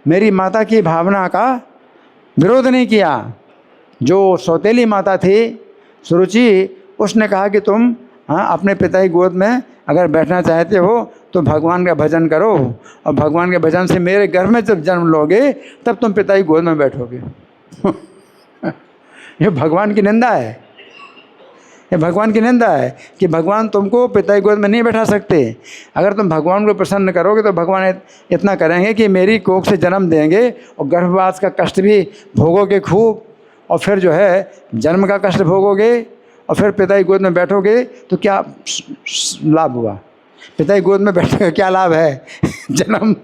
मेरी माता की भावना का विरोध नहीं किया। जो सौतेली माता थी सुरुचि, उसने कहा कि तुम अपने पिता की गोद में अगर बैठना चाहते हो तो भगवान का भजन करो, और भगवान के भजन से मेरे घर में जब जन्म लोगे तब तुम पिता की गोद में बैठोगे। ये भगवान की निंदा है, ये भगवान की निंदा है कि भगवान तुमको पिता की गोद में नहीं बैठा सकते। अगर तुम भगवान को प्रसन्न करोगे तो भगवान इतना करेंगे कि मेरी कोख से जन्म देंगे और गर्भवास का कष्ट भी भोगोगे खूब, और फिर जो है जन्म का कष्ट भोगोगे और फिर पिता की गोद में बैठोगे तो क्या लाभ हुआ? पिता की गोद में बैठने का क्या लाभ है? जन्म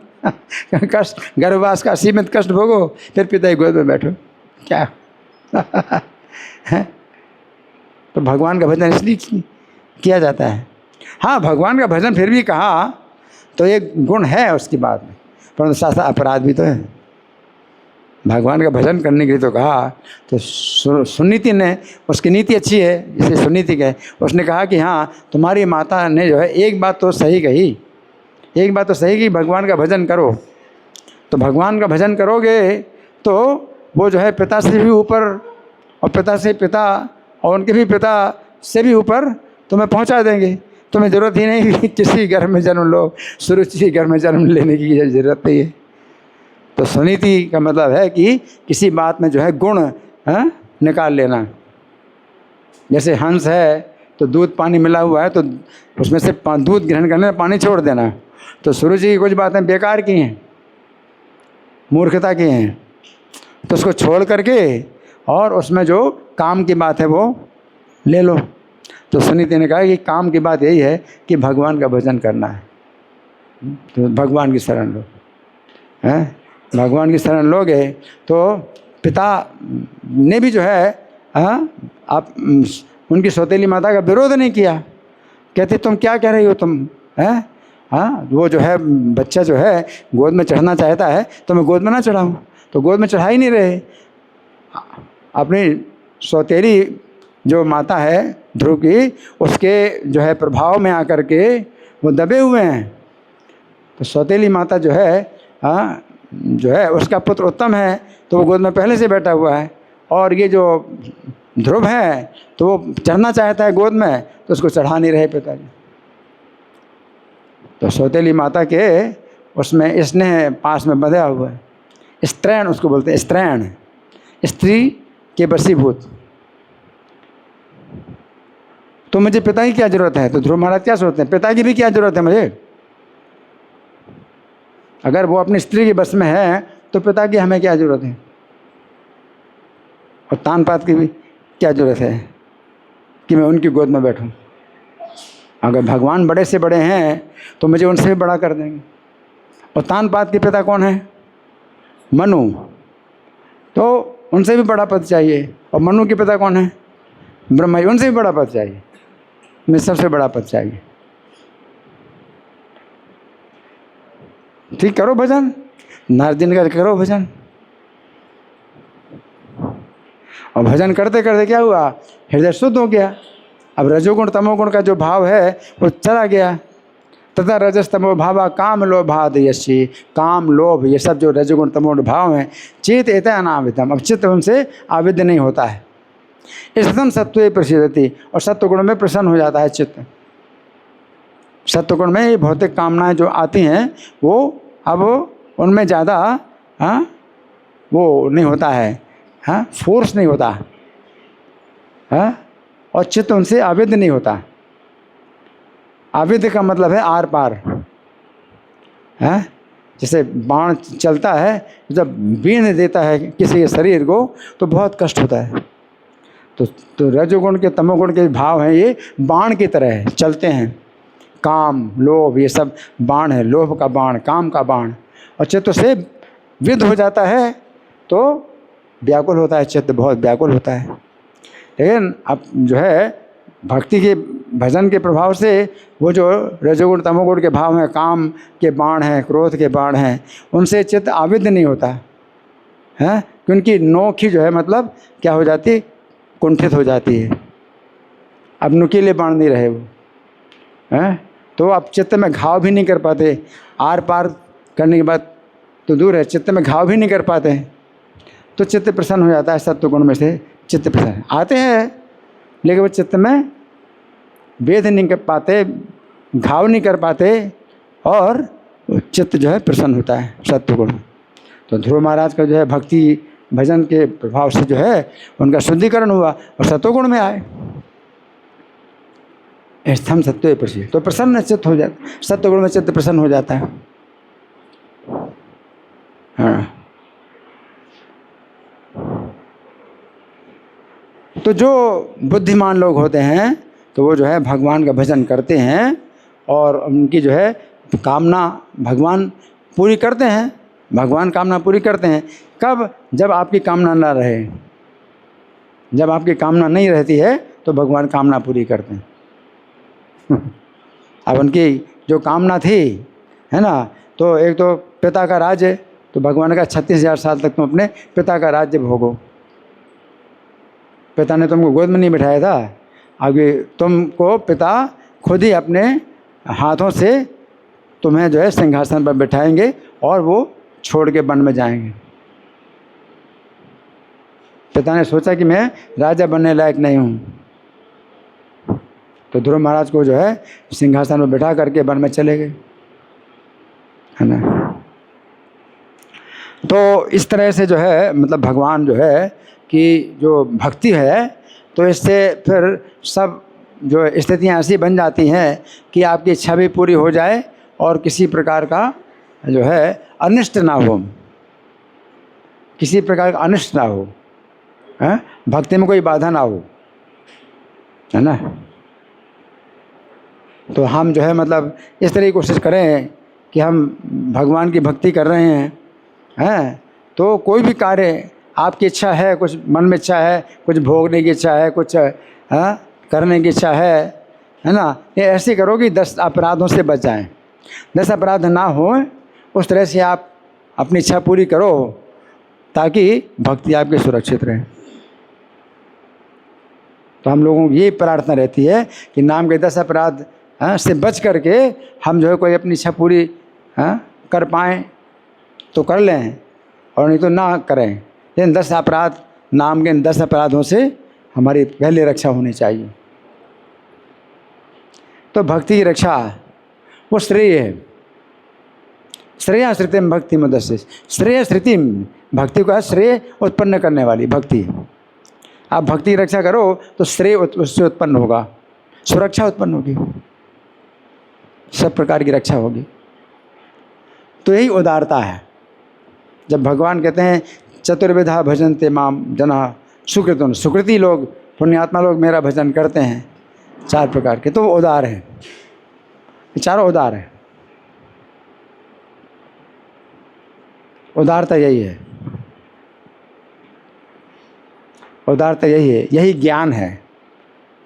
कष्ट, गर्भवास का सीमित कष्ट भोगो, फिर पिता की गोद में बैठो, क्या है? तो भगवान का भजन इसलिए किया जाता है। हाँ, भगवान का भजन फिर भी कहा तो एक गुण है उसकी बात में, परंतु साथ साथ अपराध भी तो है। भगवान का भजन करने के लिए तो कहा, तो सुनीति ने, उसकी नीति अच्छी है जिसे सुनीति कहे, उसने कहा कि हाँ तुम्हारी माता ने जो है एक बात तो सही कही, एक बात तो सही कि भगवान का भजन करो, तो भगवान का भजन करोगे तो वो जो है पिता से भी ऊपर और पिता से पिता और उनके भी पिता से भी ऊपर तुम्हें पहुंचा देंगे। तुम्हें ज़रूरत ही नहीं कि किसी घर में जन्म लो, सुरुचि घर में जन्म लेने की ज़रूरत नहीं है। तो सुनीति का मतलब है कि किसी बात में जो है गुण निकाल लेना। जैसे हंस है तो दूध पानी मिला हुआ है तो उसमें से दूध ग्रहण करने पानी छोड़ देना। तो सुरुचि की कुछ बातें बेकार की हैं, मूर्खता की हैं, तो उसको छोड़ करके और उसमें जो काम की बात है वो ले लो। तो सुनीति ने कहा कि काम की बात यही है कि भगवान का भजन करना है, तो भगवान की शरण लो। हैं, भगवान की शरण लोगे तो पिता ने भी जो है आप उनकी सौतेली माता का विरोध नहीं किया। कहते तुम क्या कह रही हो तुम, हैं? वो जो है बच्चा जो है गोद में चढ़ना चाहता है तो मैं गोद में ना चढ़ाऊँ, तो गोद में चढ़ा ही नहीं रहे। अपनी सौतेली जो माता है ध्रुव की, उसके जो है प्रभाव में आकर के वो दबे हुए हैं। तो सौतेली माता जो है उसका पुत्र उत्तम है तो वो गोद में पहले से बैठा हुआ है, और ये जो ध्रुव है तो वो चढ़ना चाहता है गोद में, तो उसको चढ़ा नहीं रहे पिताजी। तो सौतेली माता के उसमें स्नेह पास में बंधा हुआ है, स्त्रैण उसको बोलते हैं, स्त्रैण, स्त्री के वशीभूत। तो मुझे पिता की क्या जरूरत है? तो ध्रुव महाराज क्या सोचते हैं, पिता की भी क्या जरूरत है मुझे? अगर वो अपनी स्त्री के बस में है तो पिता की हमें क्या जरूरत है? और तान पात की भी क्या जरूरत है कि मैं उनकी गोद में बैठूं? अगर भगवान बड़े से बड़े हैं तो मुझे उनसे भी बड़ा कर देंगे। और तान पात के पिता कौन है? मनु, तो उनसे भी बड़ा पद चाहिए। और मनु के पिता कौन है? ब्रह्मा जी, उनसे भी बड़ा पद चाहिए। मुझे सबसे बड़ा पद चाहिए। ठीक, करो भजन, नारद जी का करो भजन। और भजन करते करते क्या हुआ, हृदय शुद्ध हो गया। अब रजोगुण तमोगुण का जो भाव है वो चला गया। तथा रजस्तमो भावा काम लोभाद यशी, काम लोभ ये सब जो रजोगुण तमोगुण भाव हैं, चेत एत अनावितम, अब चित्त उनसे आविद्य नहीं होता है। इसदम सत्व प्रसिद्धति, और सत्वगुण में प्रसन्न हो जाता है चित्त। सत्वगुण में ये भौतिक कामनाएं जो आती हैं वो अब उनमें ज़्यादा वो नहीं होता है, फोर्स नहीं होता, और चित्त उनसे आविद्य नहीं होता। आविद्य का मतलब है आर पार। जैसे बाण चलता है, जब बीन देता है किसी के शरीर को तो बहुत कष्ट होता है। तो रजोगुण के तमोगुण के भाव हैं, ये बाण की तरह है, चलते हैं। काम लोभ ये सब बाण है, लोभ का बाण, काम का बाण। और चित्त से विद्ध हो जाता है तो व्याकुल होता है, चित्त बहुत व्याकुल होता है। लेकिन अब जो है भक्ति के भजन के प्रभाव से वो जो रजोगुण तमोगुण के भाव हैं, काम के बाण हैं, क्रोध के बाण हैं, उनसे चित्त आविद्य नहीं होता है। क्योंकि नोक ही जो है मतलब क्या हो जाती, कुंठित हो जाती है। अब नुकीले बाण नहीं रहे वो, तो अब चित्त में घाव भी नहीं कर पाते। आर पार करने के बाद तो दूर है, चित्त में घाव भी नहीं कर पाते हैं, तो चित्त प्रसन्न हो जाता है। सत्वगुण में से चित्त प्रसन्न आते हैं, लेकिन वो चित्त में भेद नहीं कर पाते, घाव नहीं कर पाते, और चित्त जो है प्रसन्न होता है सत्वगुण। तो ध्रुव महाराज का जो है भक्ति भजन के प्रभाव से जो है उनका शुद्धिकरण हुआ और सत्वगुण में आए। स्थम सत्व प्रसिद्ध, तो प्रसन्न चित्त हो जाता, सत्वगुण में चित्त प्रसन्न हो जाता है। हाँ, तो जो बुद्धिमान लोग होते हैं तो वो जो है भगवान का भजन करते हैं और उनकी जो है कामना भगवान पूरी करते हैं। भगवान कामना पूरी करते हैं कब? जब आपकी कामना ना रहे। जब आपकी कामना नहीं रहती है तो भगवान कामना पूरी करते हैं। अब उनकी जो कामना थी है ना, तो एक तो पिता का राज्य, तो भगवान का 36,000 साल तक तुम अपने पिता का राज्य भोगो। पिता ने तुमको गोद में नहीं बिठाया था, आगे तुमको पिता खुद ही अपने हाथों से तुम्हें जो है सिंहासन पर बिठाएंगे और वो छोड़ के वन में जाएंगे। पिता ने सोचा कि मैं राजा बनने लायक नहीं हूँ, तो ध्रुव महाराज को जो है सिंहासन में बिठा करके वन में चले गए, है ना। तो इस तरह से जो है मतलब भगवान जो है कि जो भक्ति है, तो इससे फिर सब जो स्थितियाँ ऐसी बन जाती हैं कि आपकी इच्छा भी पूरी हो जाए और किसी प्रकार का जो है अनिष्ट ना हो, किसी प्रकार का अनिष्ट ना हो, है भक्ति में कोई बाधा ना हो, है ना। तो हम जो है मतलब इस तरह की कोशिश करें कि हम भगवान की भक्ति कर रहे हैं, तो कोई भी कार्य आपकी इच्छा है, कुछ मन में इच्छा है, कुछ भोगने की इच्छा है, कुछ करने की इच्छा है ना, ये ऐसे करो कि 10 अपराधों से बच जाएं, 10 अपराध ना हो, उस तरह से आप अपनी इच्छा पूरी करो ताकि भक्ति आपकी सुरक्षित रहे। तो हम लोगों की ये प्रार्थना रहती है कि नाम के 10 अपराध से बच करके हम जो है कोई अपनी इच्छा पूरी कर पाएँ तो कर लें, और नहीं तो ना करें। लेकिन 10 अपराध, नाम के इन 10 अपराधों से हमारी पहले रक्षा होनी चाहिए। तो भक्ति की रक्षा वो श्रेय है। श्रेया श्रुतिम भक्ति मदस्य, श्रेय श्रुतिम, भक्ति का श्रेय उत्पन्न करने वाली भक्ति। आप भक्ति की रक्षा करो तो श्रेय उससे उत्पन्न होगा, सुरक्षा उत्पन्न होगी, सब प्रकार की रक्षा होगी। तो यही उदारता है। जब भगवान कहते हैं चतुर्विधा भजन्ते माम जना सुकृतम, सुकृति लोग, पुण्यात्मा लोग मेरा भजन करते हैं 4 प्रकार के, तो वो उदार है, चारों उदार है। उदारता यही है, उदारता यही है, यही ज्ञान है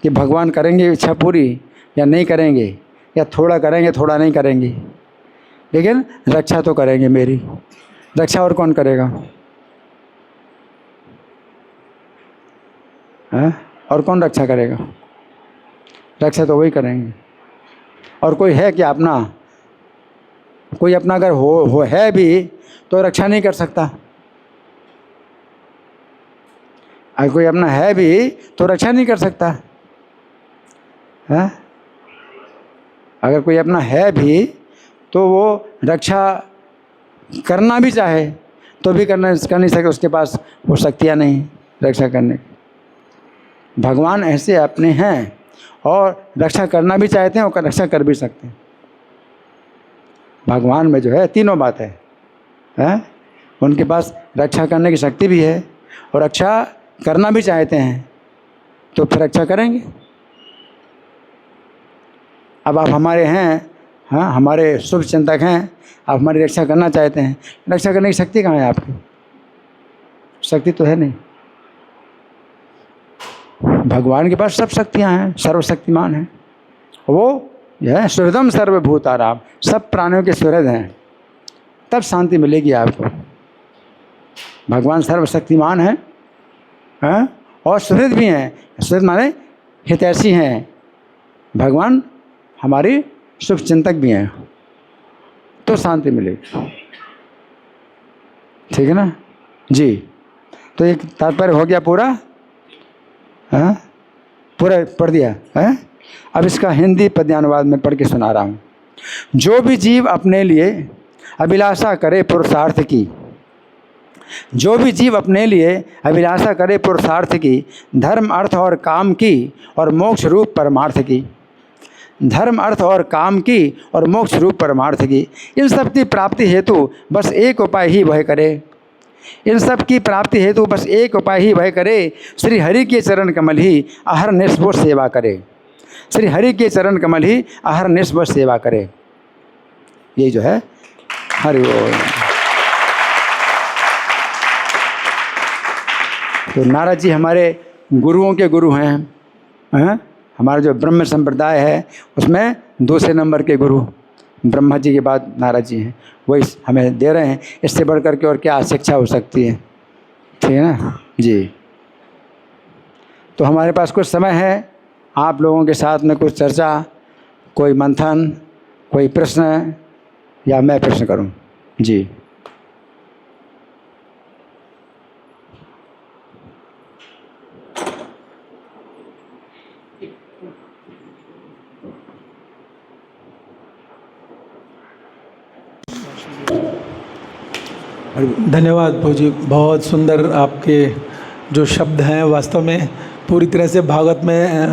कि भगवान करेंगे इच्छा पूरी या नहीं करेंगे, या थोड़ा करेंगे थोड़ा नहीं करेंगे, लेकिन रक्षा तो करेंगे मेरी। रक्षा और कौन करेगा? और कौन रक्षा करेगा? रक्षा तो वही करेंगे। और कोई है कि अपना, कोई अपना अगर हो है भी तो रक्षा नहीं कर सकता। अगर कोई अपना है भी तो रक्षा नहीं कर सकता है। अगर कोई अपना है भी तो वो रक्षा करना भी चाहे तो भी कर नहीं सके, उसके पास वो शक्तियाँ नहीं रक्षा करने की। भगवान ऐसे अपने हैं और रक्षा करना भी चाहते हैं और रक्षा कर भी सकते हैं। भगवान में जो है तीनों बात है, उनके पास रक्षा करने की शक्ति भी है और रक्षा करना भी चाहते हैं, तो फिर रक्षा करेंगे। अब आप हमारे हैं, हाँ हमारे शुभ चिंतक हैं, आप हमारी रक्षा करना चाहते हैं, रक्षा करने की शक्ति कहाँ है आपकी? शक्ति तो है नहीं। भगवान के पास सब शक्तियाँ हैं, सर्वशक्तिमान हैं। वो यह सुहृदम सर्वभूतानां, सब प्राणियों के सुहृद हैं, तब शांति मिलेगी आपको। भगवान सर्वशक्तिमान है, और सुहृद भी हैं। सुहृद माने हितैषी हैं। भगवान हमारी शुभ चिंतक भी हैं, तो शांति मिलेगी। ठीक है ना जी। तो एक तात्पर्य हो गया पूरा, पूरा पढ़ दिया है। अब इसका हिंदी पद्यानुवाद में पढ़ के सुना रहा हूँ। जो भी जीव अपने लिए अभिलाषा करे पुरुषार्थ की, जो भी जीव अपने लिए अभिलाषा करे पुरुषार्थ की, धर्म अर्थ और काम की और मोक्ष रूप परमार्थ की, धर्म अर्थ और काम की और मोक्ष रूप परमार्थ की, इन सब की प्राप्ति हेतु बस एक उपाय ही वह करे, इन सब की प्राप्ति हेतु बस एक उपाय ही वह करे, श्री हरि के चरण कमल ही अहर निष्ठोर सेवा करे, श्री हरि के चरण कमल ही अहर निष्ठोर सेवा करे। ये जो है हरि बोल। तो नारद जी हमारे गुरुओं के गुरु हैं, हमारा जो ब्रह्म संप्रदाय है उसमें दूसरे नंबर के गुरु ब्रह्मा जी के बाद नारद जी हैं, वही हमें दे रहे हैं। इससे बढ़ कर के और क्या शिक्षा हो सकती है? ठीक है ना जी। तो हमारे पास कुछ समय है, आप लोगों के साथ में कुछ चर्चा, कोई मंथन, कोई प्रश्न, या मैं प्रश्न करूं? जी। धन्यवाद प्रभु जी, बहुत सुंदर आपके जो शब्द हैं वास्तव में पूरी तरह से भागवत में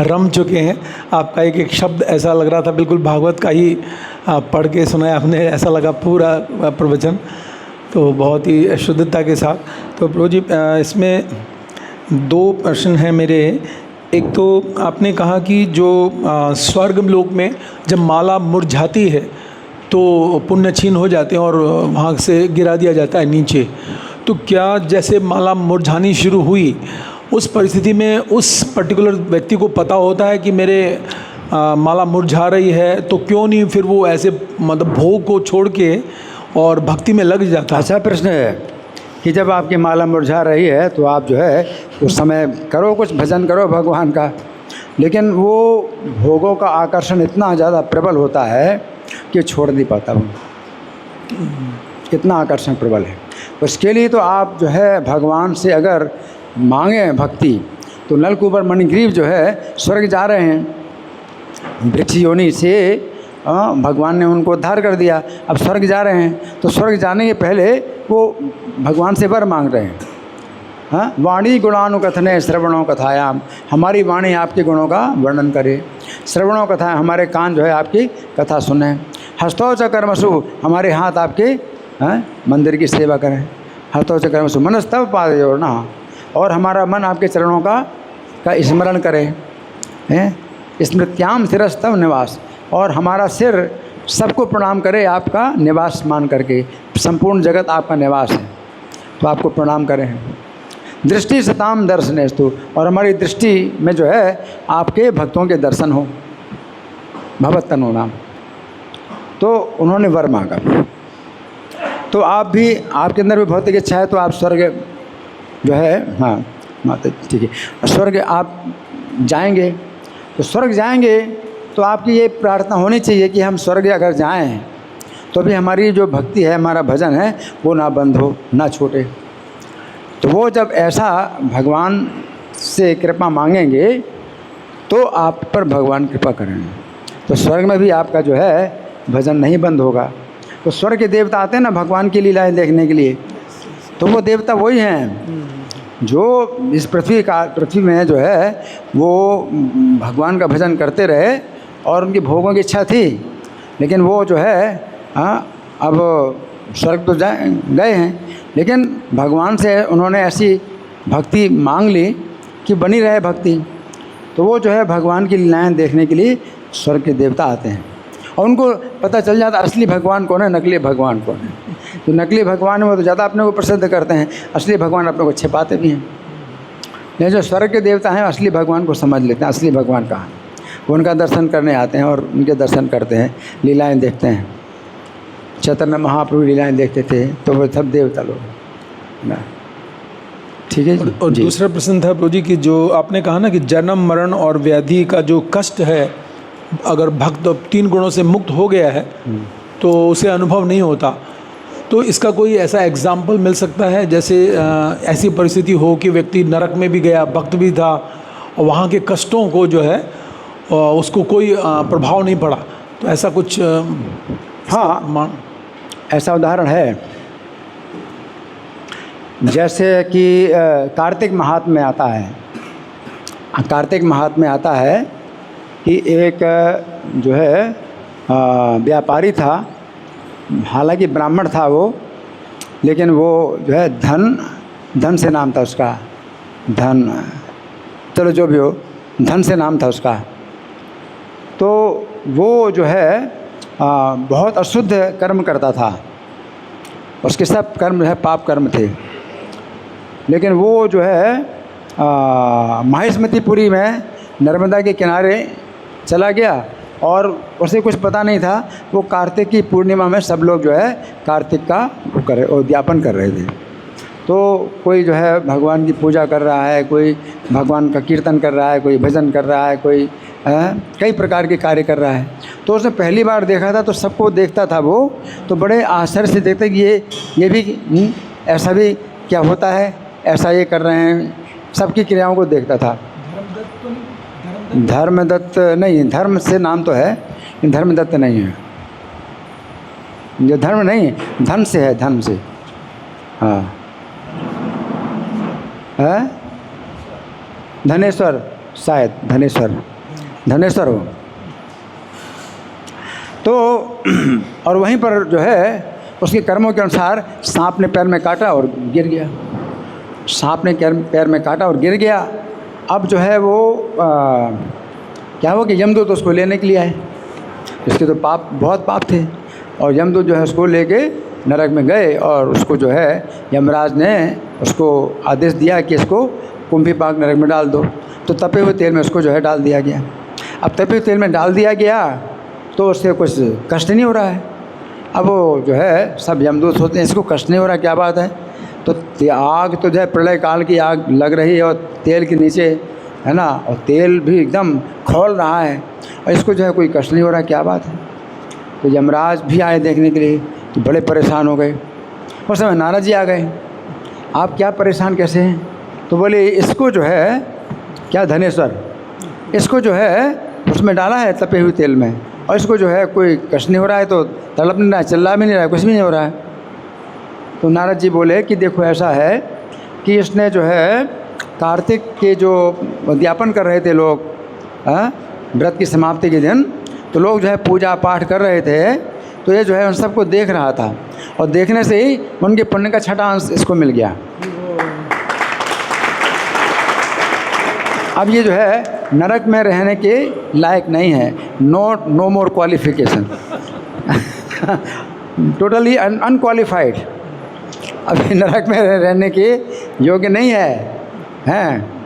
रम चुके हैं। आपका एक एक शब्द ऐसा लग रहा था बिल्कुल भागवत का ही पढ़ के सुनाया आपने, ऐसा लगा पूरा प्रवचन, तो बहुत ही शुद्धता के साथ। तो प्रभु जी इसमें दो प्रश्न हैं मेरे। एक तो आपने कहा कि जो स्वर्ग लोक में जब माला मुरझाती है तो पुण्य छीन हो जाते हैं और वहाँ से गिरा दिया जाता है नीचे, तो क्या जैसे माला मुरझानी शुरू हुई उस परिस्थिति में उस पर्टिकुलर व्यक्ति को पता होता है कि मेरे माला मुरझा रही है, तो क्यों नहीं फिर वो ऐसे मतलब भोग को छोड़ के और भक्ति में लग जाता है? अच्छा प्रश्न है कि जब आपकी माला मुरझा रही है तो आप जो है उस समय करो, कुछ भजन करो भगवान का, लेकिन वो भोगों का आकर्षण इतना ज़्यादा प्रबल होता है कि छोड़ नहीं पाता हूँ, इतना आकर्षण प्रबल है। उसके लिए तो आप जो है भगवान से अगर मांगे भक्ति, तो नलकुबर मणिग्रीव जो है स्वर्ग जा रहे हैं, वृक्ष योनि से भगवान ने उनको उद्धार कर दिया, अब स्वर्ग जा रहे हैं, तो स्वर्ग जाने के पहले वो भगवान से वर मांग रहे हैं। हाँ, वाणी गुणानुकथने श्रवणों कथायाम, हमारी वाणी आपके गुणों का वर्णन करे, श्रवणों कथा, हमारे कान जो है आपकी कथा सुने, हस्तौ च कर्मसु, हमारे हाथ आपके मंदिर की सेवा करें, हस्तौ च कर्मसु मनस्तव पादयोर्ना, और हमारा मन आपके चरणों का स्मरण करे, स्मृत्याम शिरस्तव निवास, और हमारा सिर सबको प्रणाम करे आपका निवास मान करके, संपूर्ण जगत आपका निवास है तो आपको प्रणाम करें। दृष्टि सताम दर्शनेस्तु, और हमारी दृष्टि में जो है आपके भक्तों के दर्शन हो, भवत्तनो नाम। तो उन्होंने वर मांगा। तो आप भी, आपके अंदर भी भौतिक इच्छा है तो आप स्वर्ग जो है, हाँ माता ठीक है, स्वर्ग आप जाएंगे, तो स्वर्ग जाएंगे तो आपकी ये प्रार्थना होनी चाहिए कि हम स्वर्ग अगर जाएं तो भी हमारी जो भक्ति है, हमारा भजन है, वो ना बंद हो, ना छूटे। तो वो जब ऐसा भगवान से कृपा मांगेंगे तो आप पर भगवान कृपा करेंगे, तो स्वर्ग में भी आपका जो है भजन नहीं बंद होगा। तो स्वर्ग के देवता आते हैं ना भगवान की लीलाएं देखने के लिए, तो वो देवता वही हैं जो इस पृथ्वी में जो है वो भगवान का भजन करते रहे, और उनकी भोगों की इच्छा थी, लेकिन वो जो है अब स्वर्ग तो गए हैं, लेकिन भगवान से उन्होंने ऐसी भक्ति मांग ली कि बनी रहे भक्ति, तो वो जो है भगवान की लीलाएं देखने के लिए स्वर्ग के देवता आते हैं, और उनको पता चल जाता असली भगवान कौन है, नकली भगवान कौन है। तो नकली भगवान वो तो ज़्यादा अपने को प्रसिद्ध करते हैं, असली भगवान अपने को छिपाते भी हैं। लेकिन जो स्वर्ग के देवता हैं असली भगवान को समझ लेते हैं, असली भगवान कहाँ है, वो उनका दर्शन करने आते हैं और उनके दर्शन करते हैं, लीलाएँ देखते हैं। चैतन्य महाप्रभु लीलाएँ देखते थे, तो वो सब देवता लोग ना, ठीक है। और दूसरा प्रश्न था प्रभु जी कि जो आपने कहा ना कि जन्म मरण और व्याधि का जो कष्ट है, अगर भक्त 3 गुणों से मुक्त हो गया है तो उसे अनुभव नहीं होता, तो इसका कोई ऐसा एग्जाम्पल मिल सकता है जैसे ऐसी परिस्थिति हो कि व्यक्ति नरक में भी गया, भक्त भी था, और वहाँ के कष्टों को जो है उसको कोई प्रभाव नहीं पड़ा, तो ऐसा कुछ? हाँ, ऐसा उदाहरण है, जैसे कि कार्तिक महात्म्य में आता है, कार्तिक महात्म्य में आता है कि एक जो है व्यापारी था, हालांकि ब्राह्मण था वो, लेकिन वो जो है धन से नाम था उसका, धन, चलो जो भी हो, धन से नाम था उसका। तो वो जो है बहुत अशुद्ध कर्म करता था, उसके सब कर्म जो है पाप कर्म थे, लेकिन वो जो है माहिष्मतीपुरी में नर्मदा के किनारे चला गया, और उसे कुछ पता नहीं था, वो कार्तिक की पूर्णिमा में सब लोग जो है कार्तिक का उद्यापन कर रहे थे। तो कोई जो है भगवान की पूजा कर रहा है, कोई भगवान का कीर्तन कर रहा है, कोई भजन कर रहा है, कोई कई प्रकार के कार्य कर रहा है। तो उसने पहली बार देखा था तो सबको देखता था वो, तो बड़े आश्चर्य से देखते कि ये भी ऐसा भी क्या होता है, ऐसा ये कर रहे हैं, सबकी क्रियाओं को देखता था। धर्मदत्त नहीं, धर्म से नाम तो है, धर्मदत्त नहीं है, ये धर्म नहीं है, धन से है, धन से। हाँ है धनेश्वर, शायद धनेश्वर हो। तो और वहीं पर जो है उसके कर्मों के अनुसार सांप ने पैर में काटा और गिर गया, सांप ने पैर में काटा और गिर गया। अब जो है वो क्या हुआ कि यमदूत उसको लेने के लिए आए, इसके तो बहुत पाप थे, और यमदूत जो है उसको लेके नरक में गए और उसको जो है यमराज ने उसको आदेश दिया कि इसको कुंभी पाक नरक में डाल दो। तो तपे हुए तेल में उसको जो है डाल दिया गया। अब तपे हुए तेल में डाल दिया गया तो उससे कुछ कष्ट नहीं हो रहा है। अब वो जो है सब यमदूत होते हैं, इसको कष्ट नहीं हो रहा, क्या बात है। तो आग तो जो है प्रलय काल की आग लग रही है और तेल के नीचे है ना, और तेल भी एकदम खौल रहा है और इसको जो है कोई कष्ट नहीं हो रहा, क्या बात है। तो यमराज भी आए देखने के लिए, तो बड़े परेशान हो गए। उस समय नारद जी आ गए, आप क्या परेशान कैसे हैं? तो बोले इसको जो है क्या धनेश्वर, इसको जो है उसमें डाला है तपे हुए तेल में, और इसको जो है कोई कष्ट नहीं हो रहा है, तो तड़प नहीं रहा है, चिल्ला भी नहीं रहा है, कुछ भी नहीं हो रहा है। तो नारद जी बोले कि देखो ऐसा है कि इसने जो है कार्तिक के जो उद्यापन कर रहे थे लोग व्रत की समाप्ति के दिन, तो लोग जो है पूजा पाठ कर रहे थे, तो ये जो है उन सबको देख रहा था और देखने से ही उनके पुण्य का छठा अंश इसको मिल गया। अब ये जो है नरक में रहने के लायक नहीं है, नो मोर क्वालिफिकेशन, टोटली अनक्वालिफाइड, अभी नरक में रहने के योग्य नहीं है, हैं।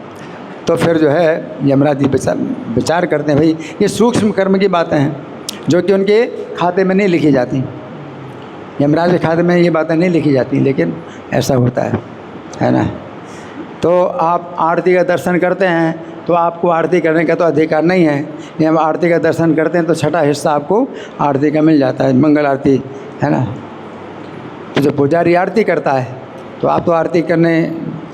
तो फिर जो है यमराज जी विचार करते हैं, भाई ये सूक्ष्म कर्म की बातें हैं जो कि उनके खाते में नहीं लिखी जाती, यमराज के खाते में ये बातें नहीं लिखी जाती, लेकिन ऐसा होता है ना। तो आप आरती का दर्शन करते हैं तो आपको आरती करने का तो अधिकार नहीं है, ये हम आरती का दर्शन करते हैं तो छठा हिस्सा आपको आरती का मिल जाता है, मंगल आरती है ना। तो जो पुजारी आरती करता है तो आप तो आरती करने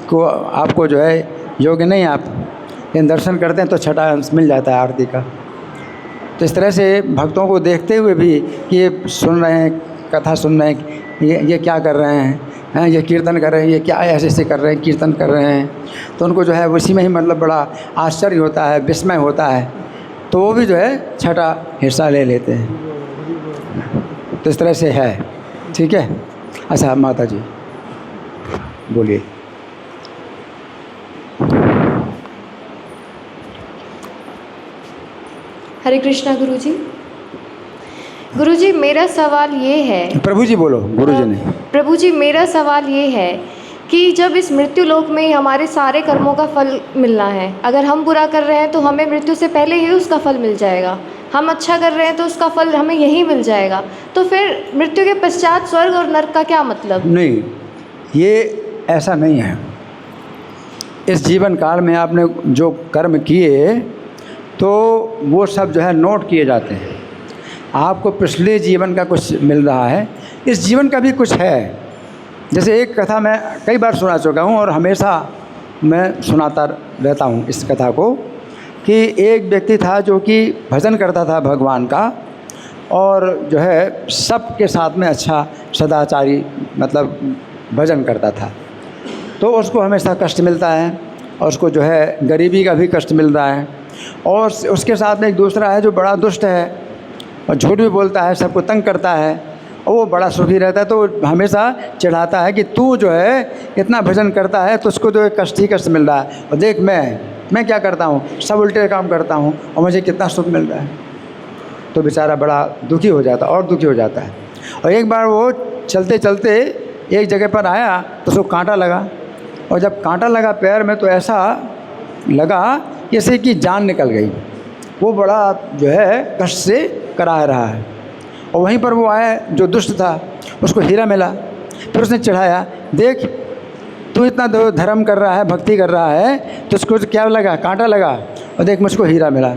को आपको जो है योग्य नहीं आप, लेकिन दर्शन करते हैं तो छठा अंश मिल जाता है आरती का। तो इस तरह से भक्तों को देखते हुए भी कि ये सुन रहे हैं, कथा सुन रहे हैं, ये क्या कर रहे हैं, ये कीर्तन कर रहे हैं, ये क्या ऐसे कर रहे हैं, कीर्तन कर रहे हैं, तो उनको जो है उसी में ही मतलब बड़ा आश्चर्य होता है, विस्मय होता है, तो वो भी जो है छठा हिस्सा ले लेते हैं। तो इस तरह से है, ठीक है। अच्छा माता जी बोलिए। हरे कृष्णा गुरुजी। गुरुजी मेरा सवाल ये है, प्रभु जी बोलो, गुरु जी ने। प्रभु जी मेरा सवाल ये है कि जब इस मृत्यु लोक में हमारे सारे कर्मों का फल मिलना है, अगर हम बुरा कर रहे हैं तो हमें मृत्यु से पहले ही उसका फल मिल जाएगा, हम अच्छा कर रहे हैं तो उसका फल हमें यहीं मिल जाएगा, तो फिर मृत्यु के पश्चात स्वर्ग और नरक का क्या मतलब? नहीं, ये ऐसा नहीं है। इस जीवन काल में आपने जो कर्म किए तो वो सब जो है नोट किए जाते हैं, आपको पिछले जीवन का कुछ मिल रहा है, इस जीवन का भी कुछ है। जैसे एक कथा मैं कई बार सुना चुका हूँ और हमेशा मैं सुनाता रहता हूँ इस कथा को, कि एक व्यक्ति था जो कि भजन करता था भगवान का, और जो है सबके साथ में अच्छा सदाचारी मतलब भजन करता था, तो उसको हमेशा कष्ट मिलता है और उसको जो है गरीबी का भी कष्ट मिल रहा है, और उसके साथ में एक दूसरा है जो बड़ा दुष्ट है और झूठ भी बोलता है, सबको तंग करता है, और वो बड़ा सुखी रहता है। तो हमेशा चिढ़ाता है कि तू जो है इतना भजन करता है तो उसको तो कष्ट ही कष्ट मिल रहा है, और देख मैं क्या करता हूँ, सब उल्टे काम करता हूँ और मुझे कितना सुख मिल रहा है। तो बेचारा बड़ा दुखी हो जाता और दुखी हो जाता है। और एक बार वो चलते चलते एक जगह पर आया तो उसको कांटा लगा, और जब कांटा लगा पैर में तो ऐसा लगा जैसे कि जान निकल गई, वो बड़ा जो है कष्ट से करा रहा है। और वहीं पर वो आया जो दुष्ट था, उसको हीरा मिला, फिर उसने चढ़ाया, देख तू इतना धर्म कर रहा है, भक्ति कर रहा है, तो उसको क्या लगा, कांटा लगा, और देख मुझको हीरा मिला।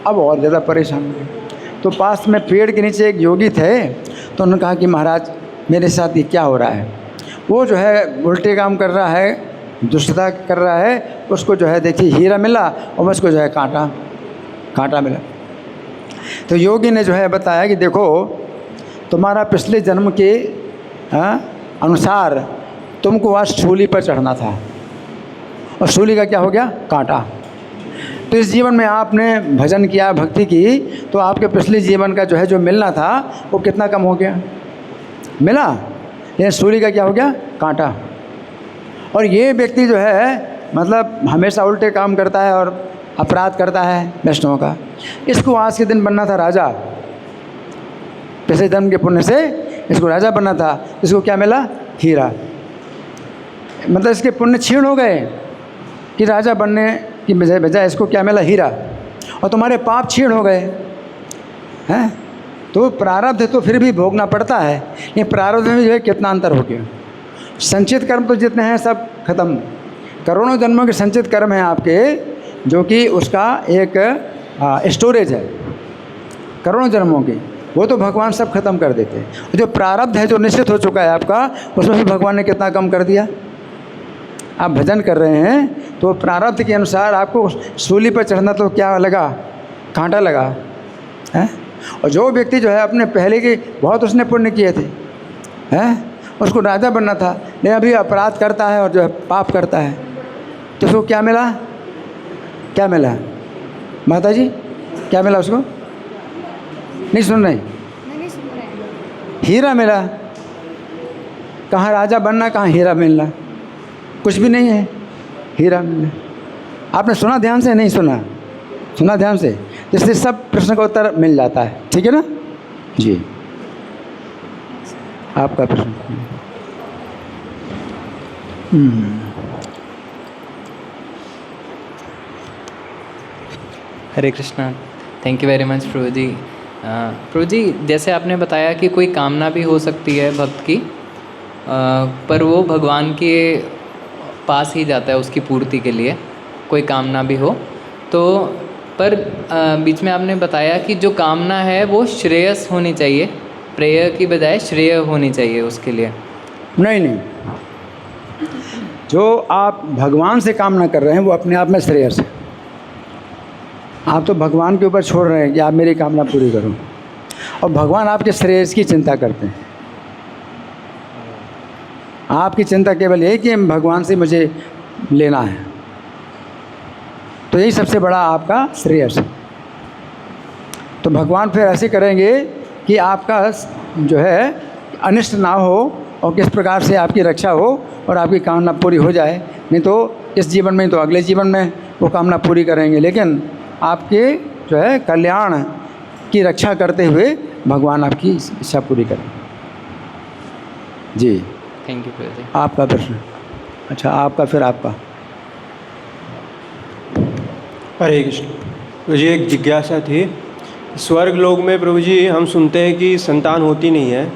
अब और ज़्यादा परेशान हो गए, तो पास में पेड़ के नीचे एक योगी थे, तो उन्होंने कहा कि महाराज मेरे साथ ये क्या हो रहा है। वो जो है उल्टे काम कर रहा है, दुष्टता कर रहा है, उसको जो है देखिए हीरा मिला और उसको जो है कांटा मिला। तो योगी ने जो है बताया कि देखो तुम्हारा पिछले जन्म के अनुसार तुमको आज सूली पर चढ़ना था और सूली का क्या हो गया, कांटा। तो इस जीवन में आपने भजन किया, भक्ति की, तो आपके पिछले जीवन का जो है जो मिलना था वो कितना कम हो गया, मिला, लेकिन सूली का क्या हो गया, कांटा। और ये व्यक्ति जो है मतलब हमेशा उल्टे काम करता है और अपराध करता है वैष्णवों का, इसको आज के दिन बनना था राजा, पिछले जन्म के पुण्य से इसको राजा बनना था। इसको क्या मिला, हीरा। मतलब इसके पुण्य क्षीण हो गए कि राजा बनने की बजाय इसको क्या मिला, हीरा। और तुम्हारे पाप क्षीण हो गए हैं। तो प्रारब्ध तो फिर भी भोगना पड़ता है, ये प्रारब्ध में जो है कितना अंतर हो गया। संचित कर्म तो जितने हैं सब खत्म, करोड़ों जन्मों के संचित कर्म हैं आपके, जो कि उसका एक स्टोरेज है करोड़ों जन्मों की, वो तो भगवान सब खत्म कर देते हैं। जो प्रारब्ध है जो निश्चित हो चुका है आपका, उसमें भी भगवान ने कितना कम कर दिया। आप भजन कर रहे हैं तो प्रारब्ध के अनुसार आपको सूली पर चढ़ना तो क्या लगा, कांटा लगा है। और जो व्यक्ति जो है अपने पहले के बहुत उसने पुण्य किए थे हैं, उसको राजा बनना था, लेकिन अभी अपराध करता है और जो है पाप करता है, तो उसको क्या मिला, क्या मिला माता जी, क्या मिला उसको, नहीं सुन रहे, हीरा मिला। कहाँ राजा बनना, कहाँ हीरा मिलना, कुछ भी नहीं है, हीरा मिलना। आपने सुना ध्यान से, नहीं सुना, सुना ध्यान से, जिससे सब प्रश्न का उत्तर मिल जाता है। ठीक है ना जी, आपका प्रश्न। Hare Krishna, thank you very much प्रभु जी। प्रभु जी, जैसे आपने बताया कि कोई कामना भी हो सकती है भक्त की, पर वो भगवान के पास ही जाता है उसकी पूर्ति के लिए, कोई कामना भी हो तो। पर बीच में आपने बताया कि जो कामना है वो श्रेयस होनी चाहिए, प्रेय की बजाय श्रेय होनी चाहिए उसके लिए। नहीं नहीं, जो आप भगवान से कामना कर रहे हैं वो अपने आप में श्रेयस है। आप तो भगवान के ऊपर छोड़ रहे हैं कि आप मेरी कामना पूरी करो, और भगवान आपके श्रेयस की चिंता करते हैं। आपकी चिंता केवल यही कि भगवान से मुझे लेना है, तो यही सबसे बड़ा आपका श्रेयस है। तो भगवान फिर ऐसे करेंगे कि आपका जो है अनिष्ट ना हो और किस प्रकार से आपकी रक्षा हो और आपकी कामना पूरी हो जाए। नहीं तो इस जीवन में तो अगले जीवन में वो कामना पूरी करेंगे, लेकिन आपके जो है कल्याण की रक्षा करते हुए भगवान आपकी इच्छा पूरी करें। जी थैंक यू प्रभु जी। आपका प्रश्न, अच्छा आपका, फिर आपका। हरे कृष्ण प्रभु जी, एक जिज्ञासा थी। स्वर्ग लोक में प्रभु जी हम सुनते हैं कि संतान होती नहीं है,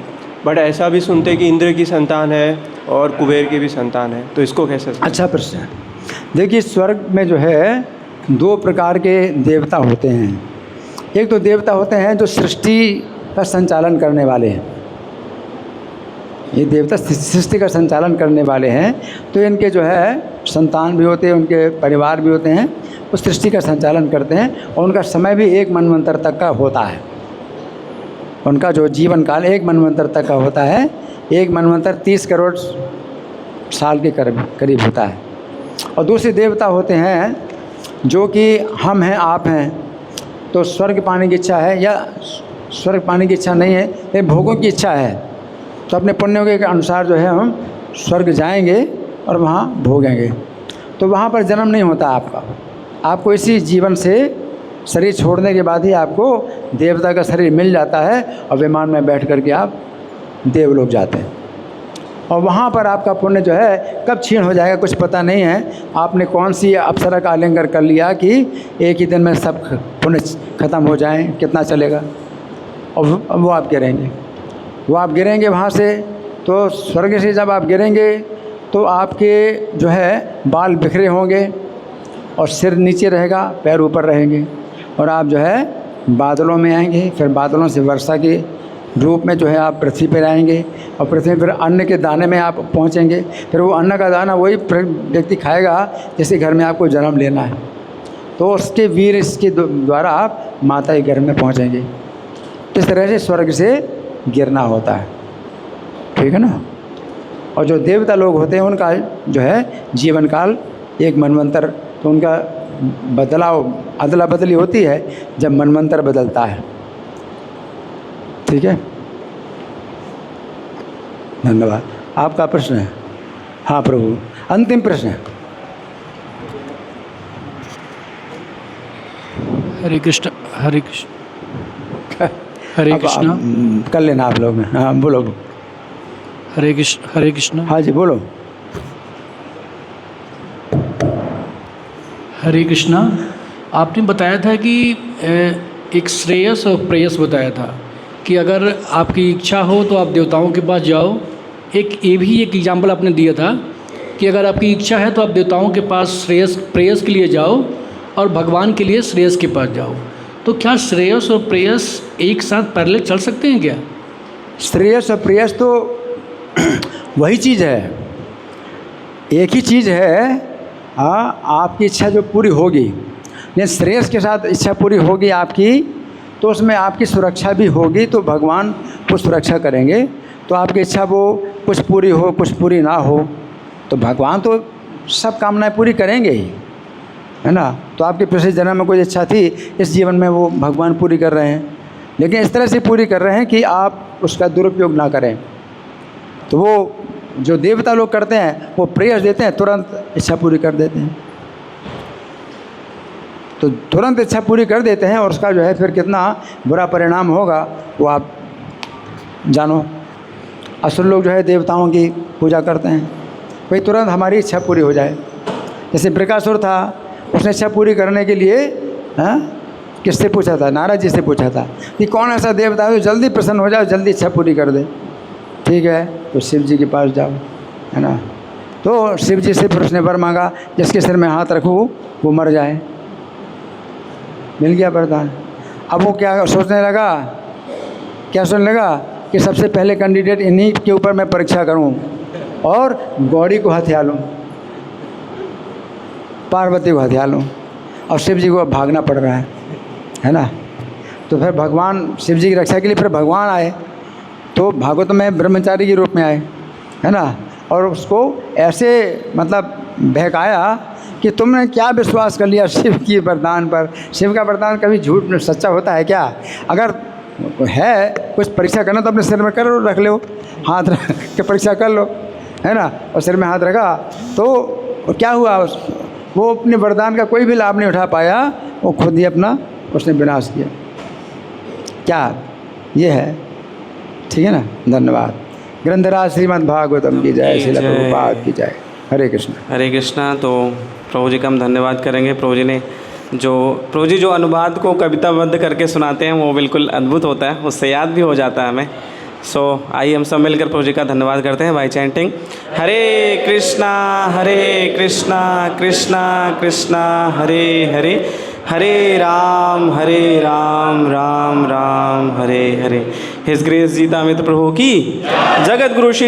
बट ऐसा भी सुनते हैं कि इंद्र की संतान है और कुबेर की भी संतान है, तो इसको कैसे? अच्छा प्रश्न है। देखिए स्वर्ग में जो है दो प्रकार के देवता होते हैं। एक तो देवता होते हैं जो सृष्टि का संचालन करने वाले हैं, ये देवता सृष्टि का संचालन करने वाले हैं, तो इनके जो है संतान भी होते हैं, उनके परिवार भी होते हैं, वो सृष्टि का संचालन करते हैं और उनका समय भी एक मनवंतर तक का होता है। उनका जो जीवन काल एक मनवंतर तक का होता है। एक मनवंतर 30 करोड़ साल के करीब होता है। और दूसरे देवता होते हैं जो कि हम हैं, आप हैं, तो स्वर्ग पाने की इच्छा है या स्वर्ग पाने की इच्छा नहीं है, लेकिन भोगों की इच्छा है, तो अपने पुण्यों के अनुसार जो है हम स्वर्ग जाएंगे और वहाँ भोगेंगे। तो वहाँ पर जन्म नहीं होता आपका, आपको इसी जीवन से शरीर छोड़ने के बाद ही आपको देवता का शरीर मिल जाता है और विमान में बैठ करके आप देवलोक जाते हैं। और वहाँ पर आपका पुण्य जो है कब क्षीण हो जाएगा कुछ पता नहीं है। आपने कौन सी अप्सरा का आलिंगन कर लिया कि एक ही दिन में सब पुण्य खत्म हो जाएं, कितना चलेगा। और वो आप गिरेंगे, वो आप गिरेंगे वहाँ से, तो स्वर्ग से जब आप गिरेंगे तो आपके जो है बाल बिखरे होंगे और सिर नीचे रहेगा, पैर ऊपर रहेंगे, और आप जो है बादलों में आएंगे, फिर बादलों से वर्षा के रूप में जो है आप पृथ्वी पर आएंगे, और पृथ्वी पर अन्न के दाने में आप पहुंचेंगे। फिर वो अन्न का दाना वही व्यक्ति खाएगा जिसके घर में आपको जन्म लेना है, तो उसके वीर इसके द्वारा आप माता के घर में पहुंचेंगे। इस तरह से स्वर्ग से गिरना होता है, ठीक है ना। और जो देवता लोग होते हैं उनका जो है जीवन काल एक मनवंतर, तो उनका बदलाव अदला बदली होती है जब मनवंतर बदलता है, ठीक है। धन्यवाद। आपका प्रश्न है? हाँ प्रभु, अंतिम प्रश्न है। हरे कृष्ण। हरे कृष्ण। हरे कृष्ण। कर लेना आप लोग। हाँ बोलो। हरे कृष्ण। हरे कृष्ण। हाँ जी बोलो। हरे कृष्णा। आपने बताया था कि एक श्रेयस और प्रेयस बताया था कि अगर आपकी इच्छा हो तो आप देवताओं के पास जाओ। एक ये भी एक एग्जाम्पल आपने दिया था कि अगर आपकी इच्छा है तो आप देवताओं के पास श्रेयस प्रेयस के लिए जाओ और भगवान के लिए श्रेयस के पास जाओ। तो क्या श्रेयस और प्रेयस एक साथ पैरेलल चल सकते हैं क्या? श्रेयस और प्रेयस तो वही चीज़ है, एक ही चीज़ है। हाँ, आपकी इच्छा जो पूरी होगी, लेकिन श्रेयस के साथ इच्छा पूरी होगी आपकी, तो उसमें आपकी सुरक्षा भी होगी, तो भगवान वो सुरक्षा करेंगे। तो आपकी इच्छा वो कुछ पूरी हो कुछ पूरी ना हो, तो भगवान तो सब कामनाएं पूरी करेंगे ही, है ना। तो आपके पिछले जन्म में कोई इच्छा थी, इस जीवन में वो भगवान पूरी कर रहे हैं, लेकिन इस तरह से पूरी कर रहे हैं कि आप उसका दुरुपयोग ना करें। तो वो जो देवता लोग करते हैं वो प्रेयस देते हैं, तुरंत इच्छा पूरी कर देते हैं, तो तुरंत इच्छा पूरी कर देते हैं, और उसका जो है फिर कितना बुरा परिणाम होगा वो आप जानो। असुर लोग जो है देवताओं की पूजा करते हैं, भाई तुरंत हमारी इच्छा पूरी हो जाए। जैसे बृकासुर था, उसने इच्छा पूरी करने के लिए किससे पूछा था? नारद जी से पूछा था कि कौन ऐसा देवता है जो जल्दी प्रसन्न हो जाए, जल्दी इच्छा पूरी कर दे। ठीक है, तो शिव जी के पास जाओ, है ना। तो शिव जी से फिर उसने वर मांगा, जिसके सिर में हाथ रखूँ वो मर जाए। मिल गया वरदान। अब वो क्या सोचने लगा, क्या सोचने लगा कि सबसे पहले कैंडिडेट इन्हीं के ऊपर मैं परीक्षा करूं और गौरी को हथिया लूँ, पार्वती को हथिया लूँ, और शिव जी को भागना पड़ रहा है ना। तो फिर भगवान शिव जी की रक्षा के लिए फिर भगवान आए, तो भागवत में ब्रह्मचारी के रूप में आए, है ना। और उसको ऐसे मतलब बहकाया कि तुमने क्या विश्वास कर लिया शिव की वरदान पर। शिव का वरदान कभी झूठ सच्चा होता है क्या? अगर है कुछ परीक्षा करना तो अपने सिर में करो, रख लो, हाथ रख के परीक्षा कर लो, है ना। और सिर में हाथ रखा तो क्या हुआ, वो अपने वरदान का कोई भी लाभ नहीं उठा पाया, वो खुद ही अपना उसने विनाश किया। क्या ये है? ठीक है ना। धन्यवाद। ग्रंथराज श्रीमद् भागवतम की जय, श्रील प्रभुपाद की जय। हरे कृष्ण। हरे कृष्णा। तो प्रभु जी का हम धन्यवाद करेंगे। प्रभु जी जो अनुवाद को कविताबद्ध करके सुनाते हैं वो बिल्कुल अद्भुत होता है, उससे याद भी हो जाता है हमें। सो आइए हम सब मिलकर प्रभु जी का धन्यवाद करते हैं बाय चैंटिंग हरे कृष्णा कृष्णा कृष्णा हरे हरे, हरे राम राम राम हरे हरे। हिज ग्रेस जीता मित्र प्रभु की, जगत गुरु श्री